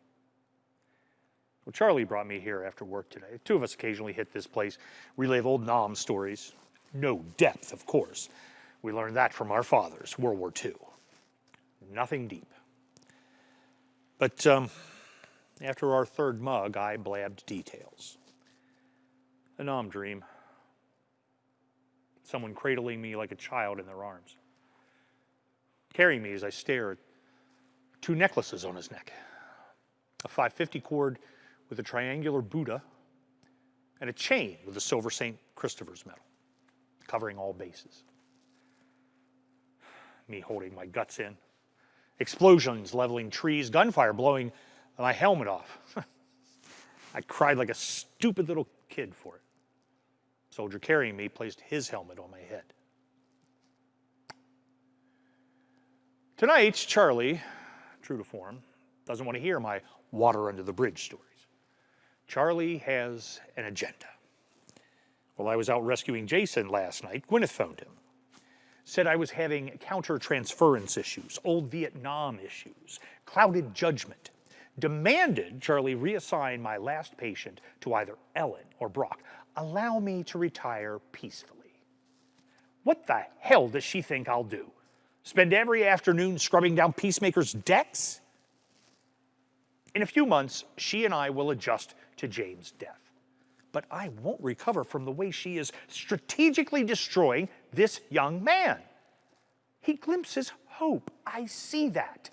Well, Charlie brought me here after work today. The two of us occasionally hit this place, relive old Nam stories. No depth, of course. We learned that from our fathers, World War II. Nothing deep. But after our third mug, I blabbed details. A Nam dream. Someone cradling me like a child in their arms. Carrying me as I stare at two necklaces on his neck. A 550 cord with a triangular Buddha and a chain with a silver St. Christopher's medal, covering all bases. Me holding my guts in. Explosions leveling trees, gunfire blowing my helmet off. I cried like a stupid little kid for it. Soldier carrying me placed his helmet on my head. Tonight, Charlie, true to form, doesn't want to hear my water under the bridge stories. Charlie has an agenda. While I was out rescuing Jason last night, Gwyneth phoned him. Said I was having counter-transference issues, old Vietnam issues, clouded judgment. Demanded Charlie reassign my last patient to either Ellen or Brock. Allow me to retire peacefully. What the hell does she think I'll do? Spend every afternoon scrubbing down peacemakers' decks? In a few months, she and I will adjust to James' death. But I won't recover from the way she is strategically destroying this young man. He glimpses hope. I see that.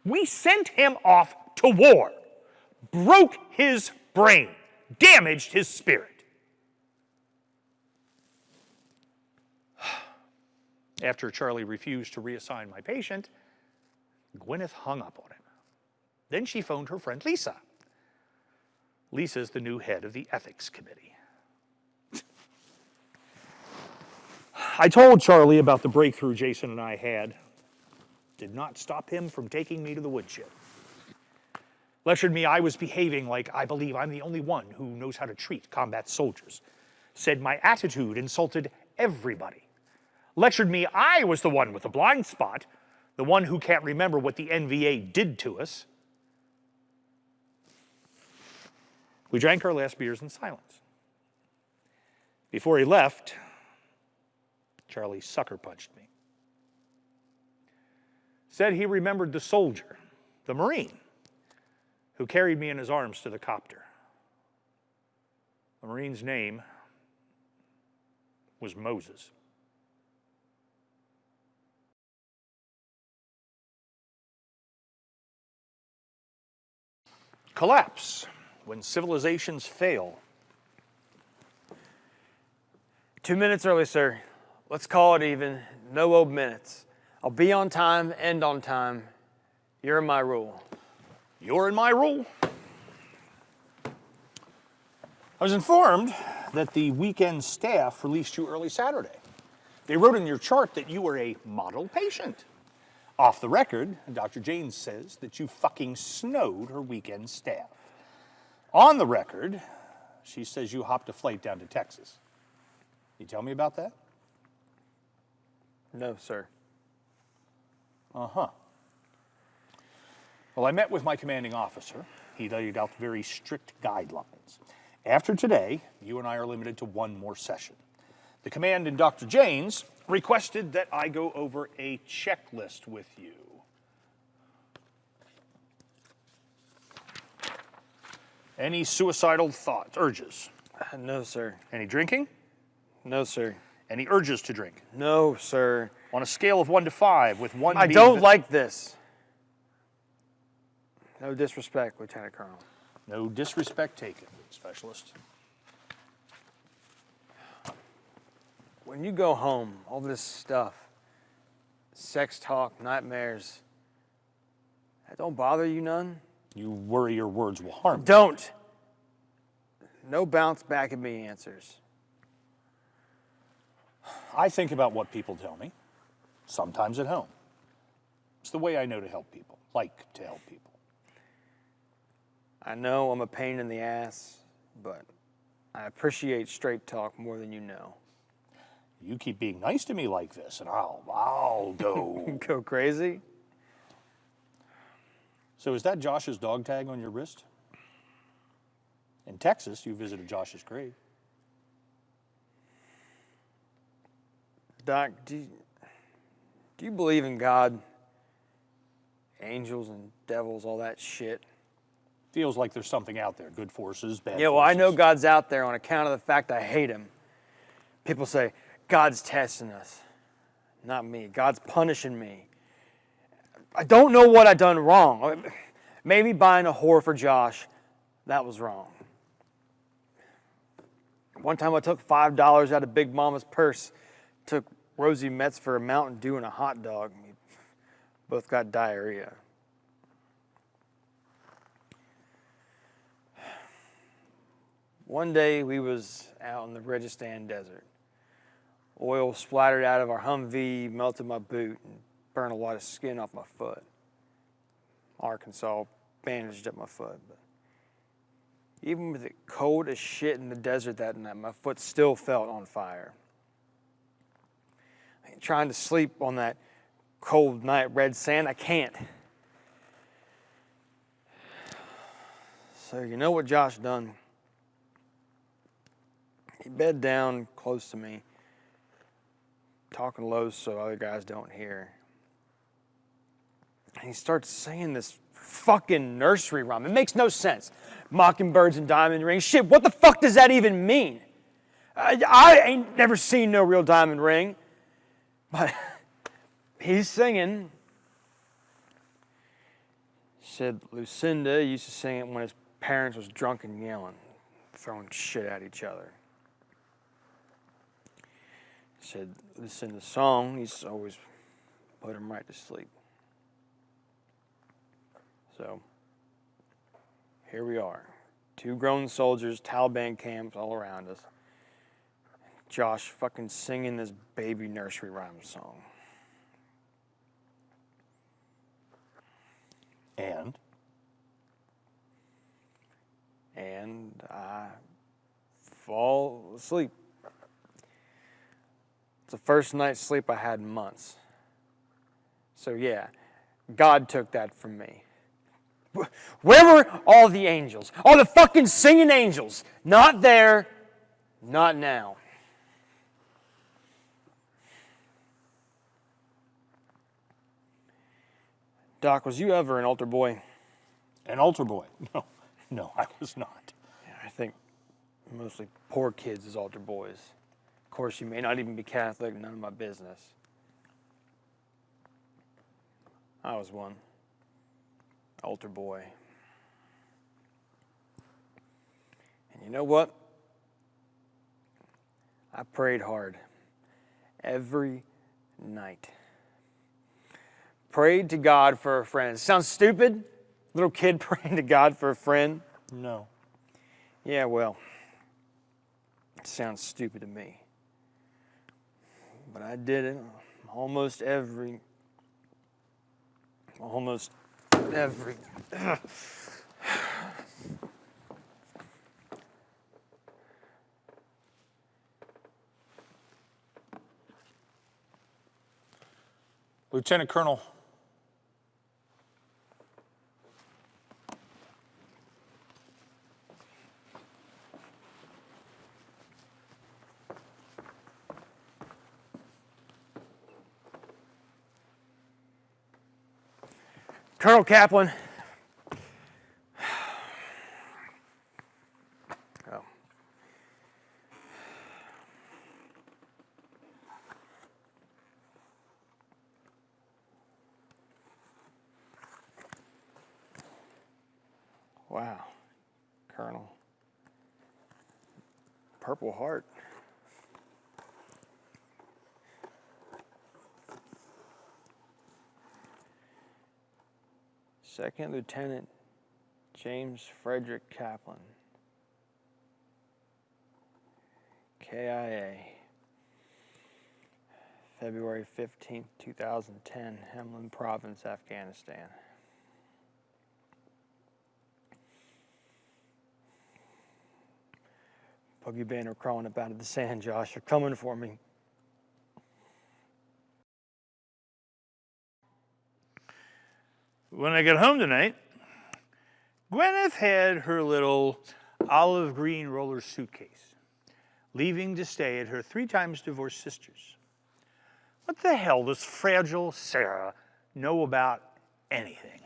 We sent him off to war, broke his brain, damaged his spirit. After Charlie refused to reassign my patient, Gwyneth hung up on him. Then she phoned her friend Lisa. Lisa's the new head of the ethics committee. I told Charlie about the breakthrough Jason and I had. Did not stop him from taking me to the woodshed. Lectured me I was behaving like I believe I'm the only one who knows how to treat combat soldiers. Said my attitude insulted everybody. Lectured me I was the one with the blind spot, the one who can't remember what the NVA did to us. We drank our last beers in silence. Before he left, Charlie sucker punched me. Said he remembered the soldier, the Marine, who carried me in his arms to the copter. The Marine's name was Moses. Collapse. When civilizations fail. 2 minutes early, sir. Let's call it even. No old minutes. I'll be on time, end on time. You're in my rule. You're in my rule. I was informed that the weekend staff released you early Saturday. They wrote in your chart that you were a model patient. Off the record, Dr. Jane says that you fucking snowed her weekend staff. On the record, she says you hopped a flight down to Texas. You tell me about that? No, sir. Uh-huh. Well, I met with my commanding officer. He laid out very strict guidelines. After today, you and I are limited to one more session. The command in Dr. Jane's requested that I go over a checklist with you. Any suicidal thoughts, urges? No, sir. Any drinking? No, sir. Any urges to drink? No, sir. On a scale of 1 to 5, with 1 I being don't like this. No disrespect, Lieutenant Colonel. No disrespect taken, specialist. When you go home, all this stuff, sex talk, nightmares, that don't bother you none? You worry your words will harm you. Don't. No bounce back at me answers. I think about what people tell me, sometimes at home. It's the way I know to help people, like to help people. I know I'm a pain in the ass, but I appreciate straight talk more than you know. You keep being nice to me like this, and I'll go. Go crazy? So is that Josh's dog tag on your wrist? In Texas, you visited Josh's grave. Doc, do you believe in God? Angels and devils, all that shit? Feels like there's something out there, good forces, bad Yeah, well, forces. I know God's out there on account of the fact I hate him. People say, God's testing us. Not me. God's punishing me. I don't know what I done wrong. Maybe buying a whore for Josh, that was wrong. One time I took $5 out of Big Mama's purse, took Rosie Metz for a Mountain Dew and a hot dog. We both got diarrhea. One day we was out in the Registan Desert. Oil splattered out of our Humvee, melted my boot, and burned a lot of skin off my foot. Arkansas bandaged up my foot. But even with it cold as shit in the desert that night, my foot still felt on fire. trying to sleep on that cold night red sand. I can't. So you know what Josh done? He bed down close to me, talking low so other guys don't hear. And he starts singing this fucking nursery rhyme. It makes no sense. Mockingbirds and diamond rings. Shit, what the fuck does that even mean? I ain't never seen no real diamond ring. But he's singing. Said Lucinda used to sing it when his parents was drunk and yelling, throwing shit at each other. Said Lucinda's song used to always put him right to sleep. So, here we are. 2 grown soldiers, Taliban camps all around us. Josh fucking singing this baby nursery rhyme song. And I fall asleep. It's the first night's sleep I had in months. So yeah, God took that from me. Where were all the angels? All the fucking singing angels? Not there, not now. Doc, was you ever an altar boy? An altar boy? No, I was not. Yeah, I think mostly poor kids as altar boys. Of course, you may not even be Catholic, none of my business. I was one. Altar boy. And you know what? I prayed hard. Every night. Prayed to God for a friend. Sounds stupid? Little kid praying to God for a friend? No. Yeah, well, it sounds stupid to me. But I did it almost every. Lieutenant Colonel. Colonel Caplan. Oh. Wow, Colonel. Purple Heart. Second Lieutenant James Frederick Caplan, KIA, February 15th, 2010, Helmand Province, Afghanistan. Boogieban are crawling up out of the sand, Josh. They're coming for me. When I got home tonight, Gwyneth had her little olive green roller suitcase, leaving to stay at her 3 times divorced sister's. What the hell does fragile Sarah know about anything?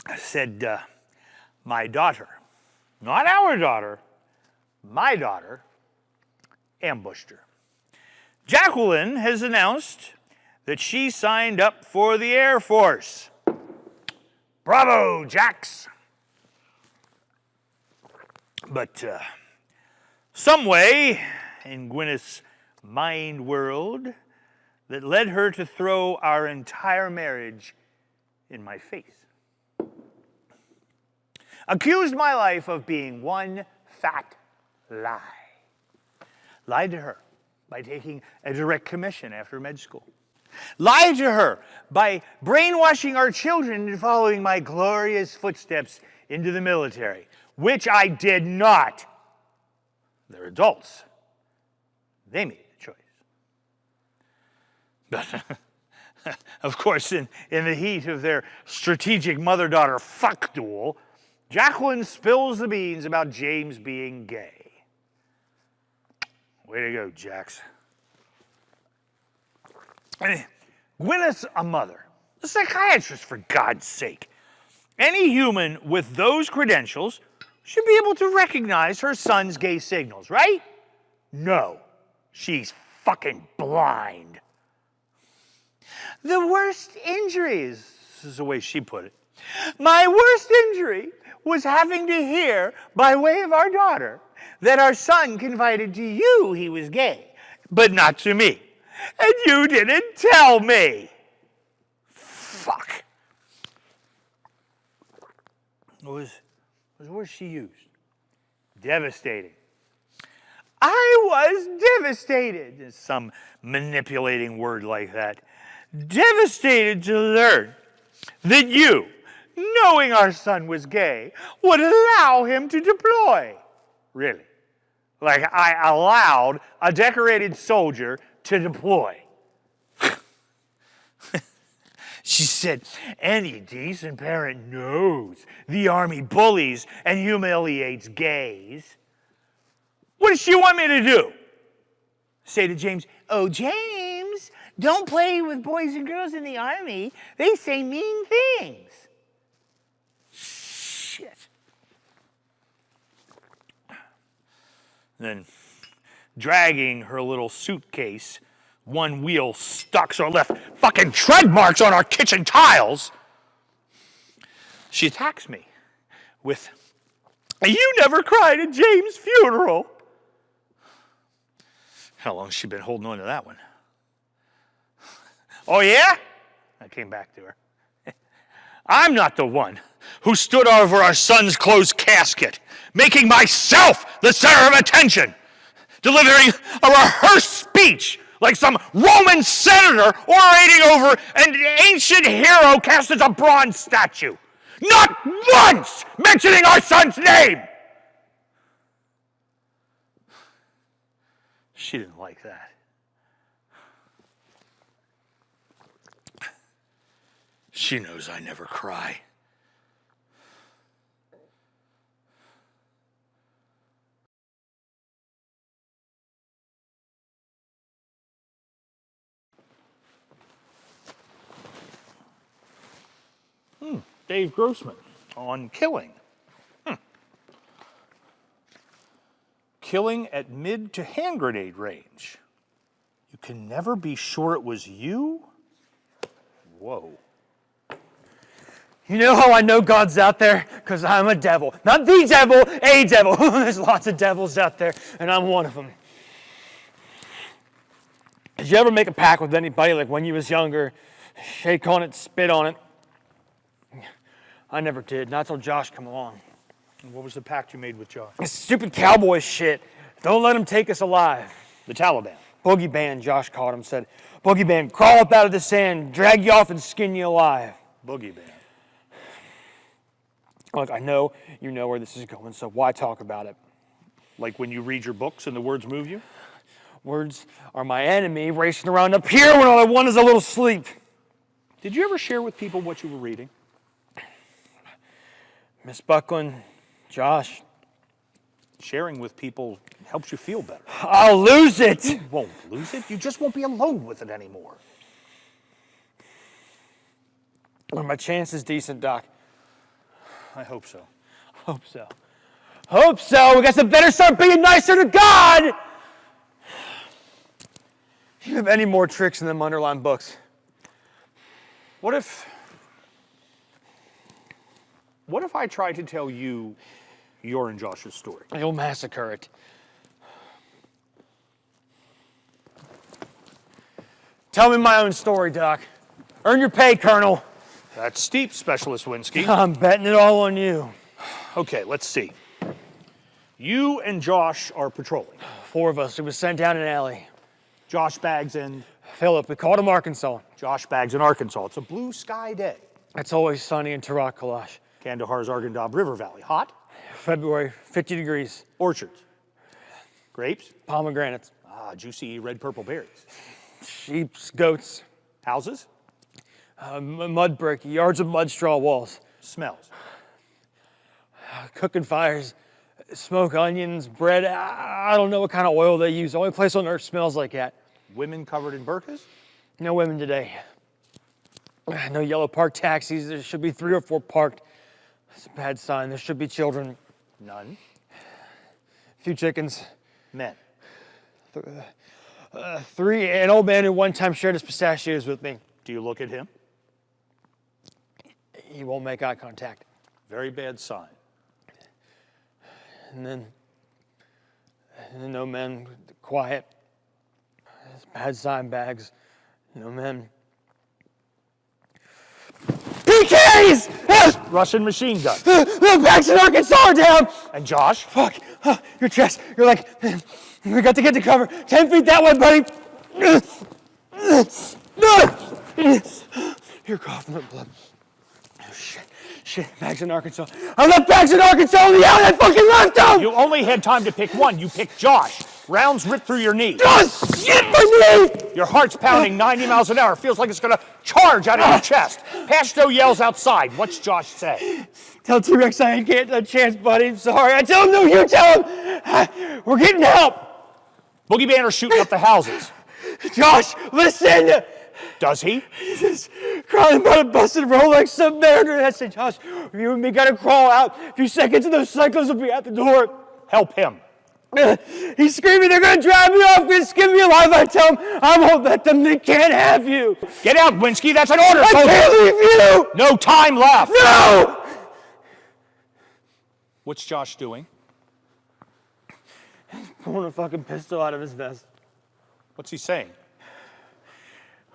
I said, my daughter, not our daughter, my daughter, ambushed her. Jacqueline has announced that she signed up for the Air Force. Bravo, Jax! But some way in Gwyneth's mind world that led her to throw our entire marriage in my face. Accused my life of being one fat lie. Lied to her by taking a direct commission after med school. Lied to her by brainwashing our children into following my glorious footsteps into the military, which I did not. They're adults. They made the choice. But, of course, in the heat of their strategic mother-daughter fuck duel, Jacqueline spills the beans about James being gay. Way to go, Jax. Gwyneth's a mother, a psychiatrist, for God's sake. Any human with those credentials should be able to recognize her son's gay signals, right? No, she's fucking blind. The worst injuries, this is the way she put it. My worst injury was having to hear, by way of our daughter, that our son confided to you he was gay, but not to me. And you didn't tell me. Fuck. What was the word she used? Devastating. I was devastated, some manipulating word like that. Devastated to learn that you, knowing our son was gay, would allow him to deploy. Really? Like I allowed a decorated soldier to deploy. She said, any decent parent knows the Army bullies and humiliates gays. What does she want me to do? Say to James, oh, James, don't play with boys and girls in the Army. They say mean things. Shit. Then, dragging her little suitcase, one wheel stuck so it left fucking tread marks on our kitchen tiles, she attacks me with, you never cried at James' funeral. How long has she been holding on to that one? Oh, yeah? I came back to her. I'm not the one who stood over our son's closed casket, making myself the center of attention, delivering a rehearsed speech like some Roman senator orating over an ancient hero cast as a bronze statue, not once mentioning our son's name. She didn't like that. She knows I never cry. Dave Grossman on killing. Killing at mid to hand grenade range. You can never be sure it was you? Whoa. You know how I know God's out there? Because I'm a devil. Not the devil, a devil. There's lots of devils out there, and I'm one of them. Did you ever make a pact with anybody, like when you was younger, shake on it, spit on it? I never did, not till Josh come along. And what was the pact you made with Josh? This stupid cowboy shit. Don't let him take us alive. The Taliban. Boogieban, Josh called him, said, Boogieban, crawl up out of the sand, drag you off and skin you alive. Boogieban. Look, I know you know where this is going, so why talk about it? Like when you read your books and the words move you? Words are my enemy, racing around up here when all I want is a little sleep. Did you ever share with people what you were reading? Miss Buckland, Josh. Sharing with people helps you feel better. I'll lose it. You won't lose it. You just won't be alone with it anymore. Are my chances decent, Doc? I hope so. Hope so. Hope so. We guess I better start being nicer to God. Do you have any more tricks in them underlined books? What if I tried to tell you your and Josh's story? You'll massacre it. Tell me my own story, Doc. Earn your pay, Colonel. That's steep, Specialist Wynsky. I'm betting it all on you. Okay, let's see. You and Josh are patrolling. 4 of us. It was sent down an alley. Josh Baggs and Philip, we called him Arkansas. Josh Baggs in Arkansas. It's a blue sky day. It's always sunny in Tarak-Kalash. Kandahar's Arghandab River Valley. Hot? February, 50 degrees. Orchards. Grapes? Pomegranates. Juicy red purple berries. Sheep, goats, Houses? mud brick, yards of mud straw walls, Smells? cooking fires, smoke onions, bread. I don't know what kind of oil they use. The only place on earth smells like that. Women covered in burqas? No women today. No yellow park taxis. There should be 3 or 4 parked. It's a bad sign. There should be children. None. A few chickens. Men? 3, an old man who one time shared his pistachios with me. Do you look at him? He won't make eye contact. Very bad sign. And then no men, quiet. It's bad sign, bags. No men. PKs! Russian machine gun. The bags in Arkansas are down! And Josh? Fuck, your chest. You're like, we got to get to cover. 10 feet that way, buddy. You're coughing up blood. Oh, shit, bags in Arkansas. I left bags in Arkansas in the alley. I fucking left them! You only had time to pick one. You picked Josh. Rounds ripped through your knee. Oh, shit, my knee! Your heart's pounding 90 miles an hour. Feels like it's gonna charge out of your chest. Pashto yells outside. What's Josh say? Tell T-Rex I ain't getting a chance, buddy. I'm sorry. I tell him no, you tell him. We're getting help. Boogieban are shooting up the houses. Josh, listen. Does he? He's crying about a busted Rolex submariner. I said, Josh, you and me gotta crawl out. A few seconds and those cycles will be at the door. Help him. He's screaming, they're gonna drive me off, gonna skin me alive. I tell him, I won't let them, they can't have you. Get out, Wynsky, that's an order. I can't leave you. No time left. No! What's Josh doing? Pulling a fucking pistol out of his vest. What's he saying?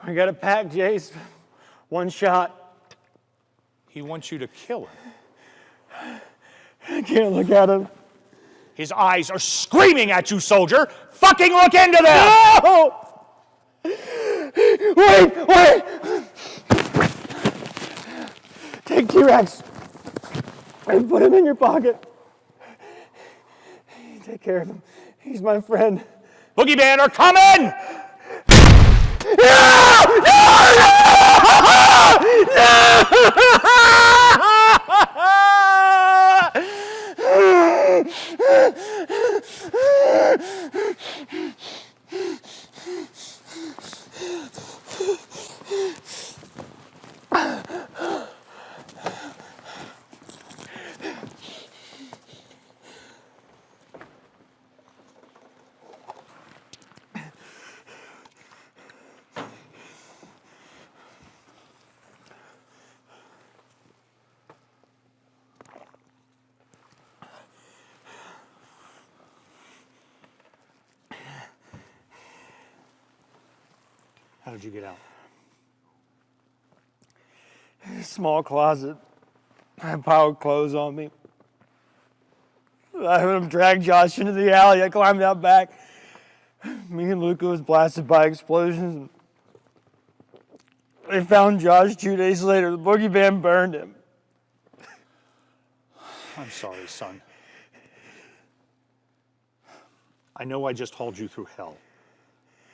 We got a pack, Jace. One shot. He wants you to kill him. I can't look at him. His eyes are screaming at you, soldier. Fucking look into them! No! Wait! Take T-Rex and put him in your pocket. Take care of him. He's my friend. Boogieban are coming! How did you get out? Small closet. I had piled clothes on me. I heard him drag Josh into the alley. I climbed out back. Me and Luca was blasted by explosions. They found Josh 2 days later. The Boogieban burned him. I'm sorry, son. I know I just hauled you through hell,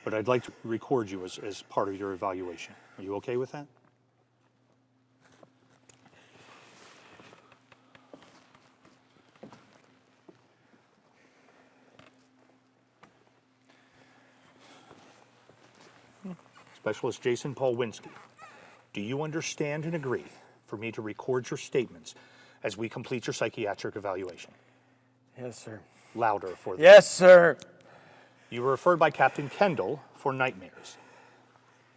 but I'd like to record you as part of your evaluation. Are you okay with that? Specialist Jason Paul Wynsky, do you understand and agree for me to record your statements as we complete your psychiatric evaluation? Yes, sir. Louder for them. Yes, sir. You were referred by Captain Kendall for nightmares.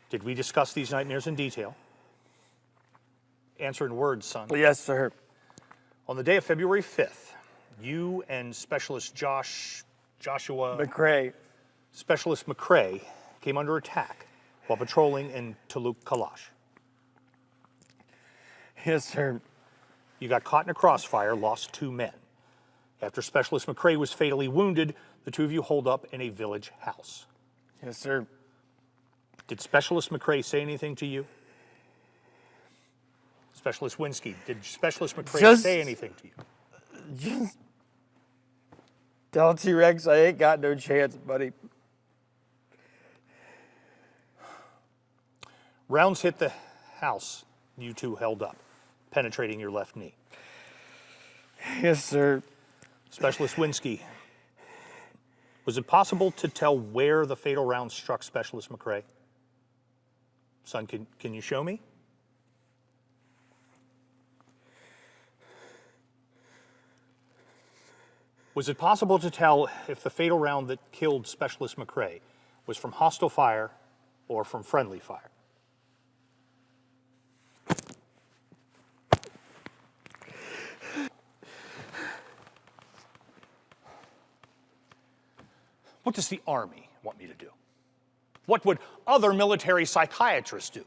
Did we discuss these nightmares in detail? Answer in words, son. Yes, sir. On the day of February 5th, you and Specialist Joshua McCrae came under attack while patrolling in Tuluk Kalash. Yes, sir. You got caught in a crossfire, lost 2 men. After Specialist McCrae was fatally wounded, the 2 of you holed up in a village house. Yes, sir. Did Specialist McCrae say anything to you? Specialist Wynsky, did Specialist McCrae say anything to you? Just tell T-Rex I ain't got no chance, buddy. Rounds hit the house you two held up, penetrating your left knee. Yes, sir. Specialist Wynsky, was it possible to tell where the fatal round struck Specialist McRae? Son, can you show me? Was it possible to tell if the fatal round that killed Specialist McRae was from hostile fire or from friendly fire? What does the Army want me to do? What would other military psychiatrists do?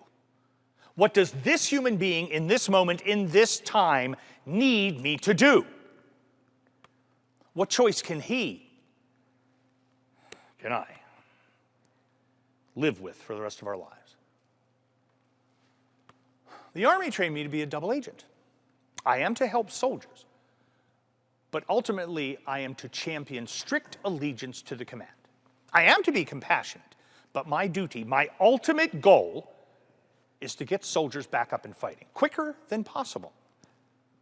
What does this human being in this moment, in this time, need me to do? What choice can I, live with for the rest of our lives? The Army trained me to be a double agent. I am to help soldiers, but ultimately I am to champion strict allegiance to the command. I am to be compassionate, but my duty, my ultimate goal, is to get soldiers back up and fighting, quicker than possible.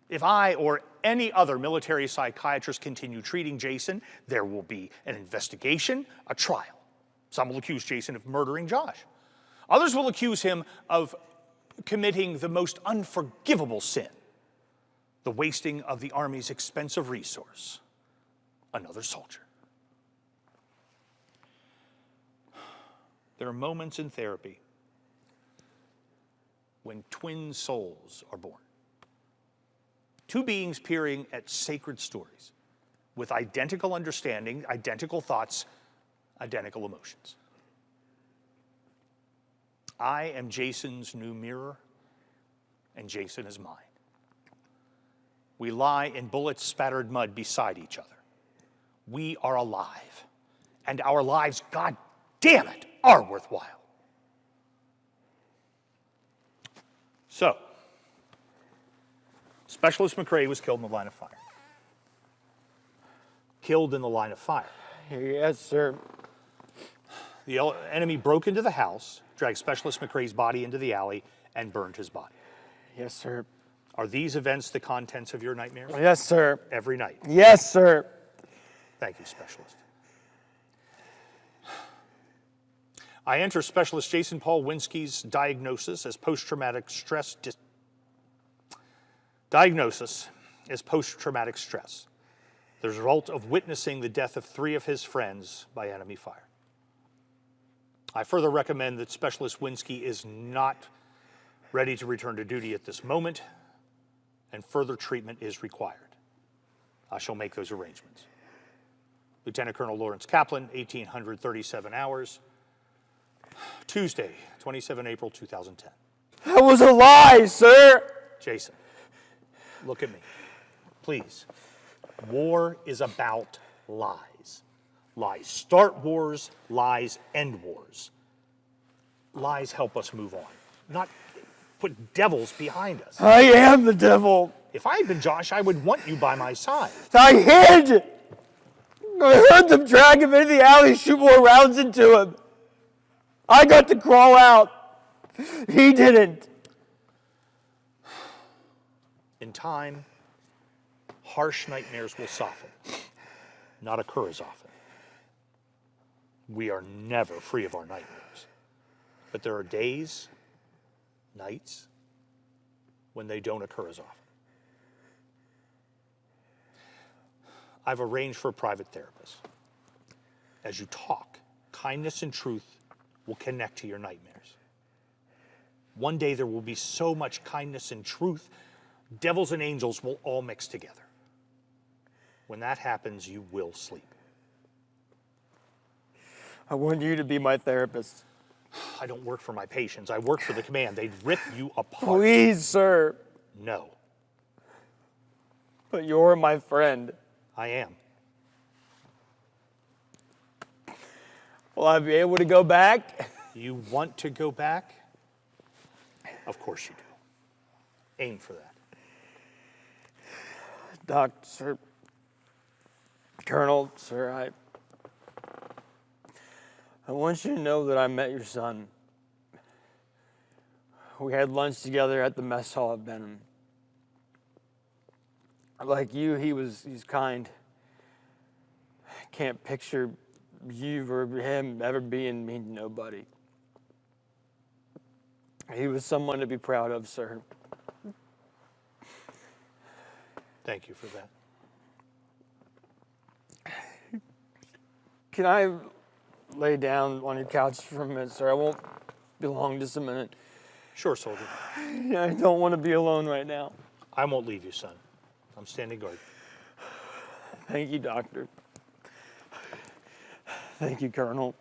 If I or any other military psychiatrist continue treating Jason, there will be an investigation, a trial. Some will accuse Jason of murdering Josh. Others will accuse him of committing the most unforgivable sin, the wasting of the Army's expensive resource, another soldier. There are moments in therapy when twin souls are born. Two beings peering at sacred stories with identical understanding, identical thoughts, identical emotions. I am Jason's new mirror, and Jason is mine. We lie in bullet-spattered mud beside each other. We are alive, and our lives, God damn it, are worthwhile. So, Specialist McRae was killed in the line of fire. Killed in the line of fire. Yes, sir. The enemy broke into the house, dragged Specialist McRae's body into the alley, and burned his body. Yes, sir. Are these events the contents of your nightmares? Yes, sir. Every night. Yes, sir. Thank you, Specialist. I enter Specialist Jason Paul Wynsky's diagnosis as post-traumatic stress. Diagnosis as post-traumatic stress, the result of witnessing the death of 3 of his friends by enemy fire. I further recommend that Specialist Wynsky is not ready to return to duty at this moment, and further treatment is required. I shall make those arrangements. Lieutenant Colonel Lawrence Caplan, 1837 hours, Tuesday, 27 April 2010. That was a lie, sir. Jason, look at me, please. War is about lies. Lies start wars, lies end wars. Lies help us move on, not put devils behind us. I am the devil. If I had been Josh, I would want you by my side. I hid. I heard them drag him into the alley, shoot more rounds into him. I got to crawl out. He didn't. In time, harsh nightmares will soften, not occur as often. We are never free of our nightmares. But there are days, nights, when they don't occur as often. I've arranged for a private therapist. As you talk, kindness and truth will connect to your nightmares. One day there will be so much kindness and truth, devils and angels will all mix together. When that happens, you will sleep. I want you to be my therapist. I don't work for my patients. I work for the command. They'd rip you apart. Please, sir. No, But you're my friend. I am. Will I be able to go back? You want to go back? Of course you do. Aim for that. Doctor, Colonel, sir, I want you to know that I met your son. We had lunch together at the mess hall at Benham. Like you, he's kind. Can't picture you or him ever being mean to nobody. He was someone to be proud of, sir. Thank you for that. Can I lay down on your couch for a minute, sir? I won't be long, just a minute. Sure, soldier. I don't want to be alone right now. I won't leave you, son. I'm standing guard. Thank you, Doctor. Thank you, Colonel.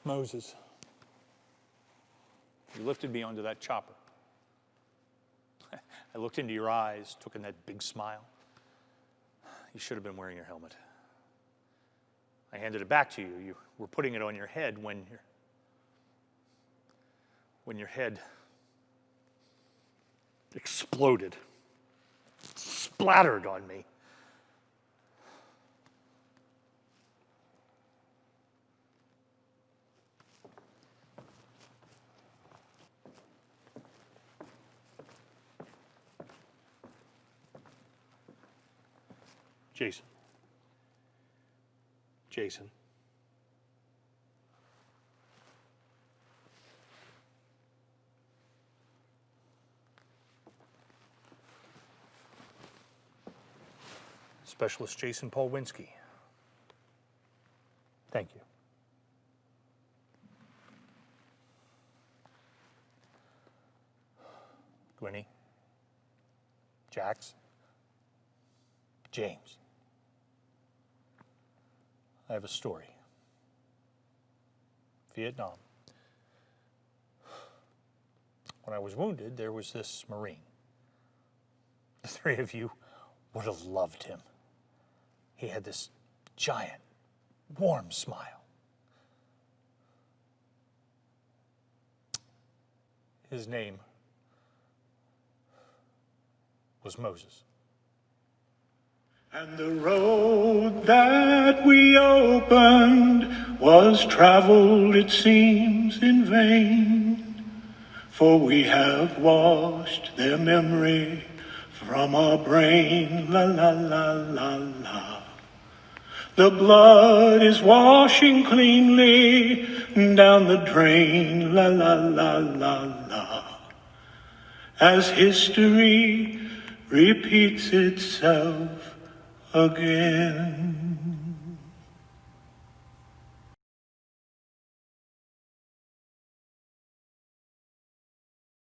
Moses, you lifted me onto that chopper. I looked into your eyes, took in that big smile. You should have been wearing your helmet. I handed it back to you. You were putting it on your head when your head exploded, splattered on me. Jason. Specialist Jason Paul Wynsky. Thank you. Gwynny. Jax. James. I have a story. Vietnam. When I was wounded, there was this Marine. The three of you would have loved him. He had this giant, warm smile. His name was Moses. And the road that we opened was traveled, it seems, in vain. For we have washed their memory from our brain. La la la la la. The blood is washing cleanly down the drain. La la la la la. As history repeats itself again.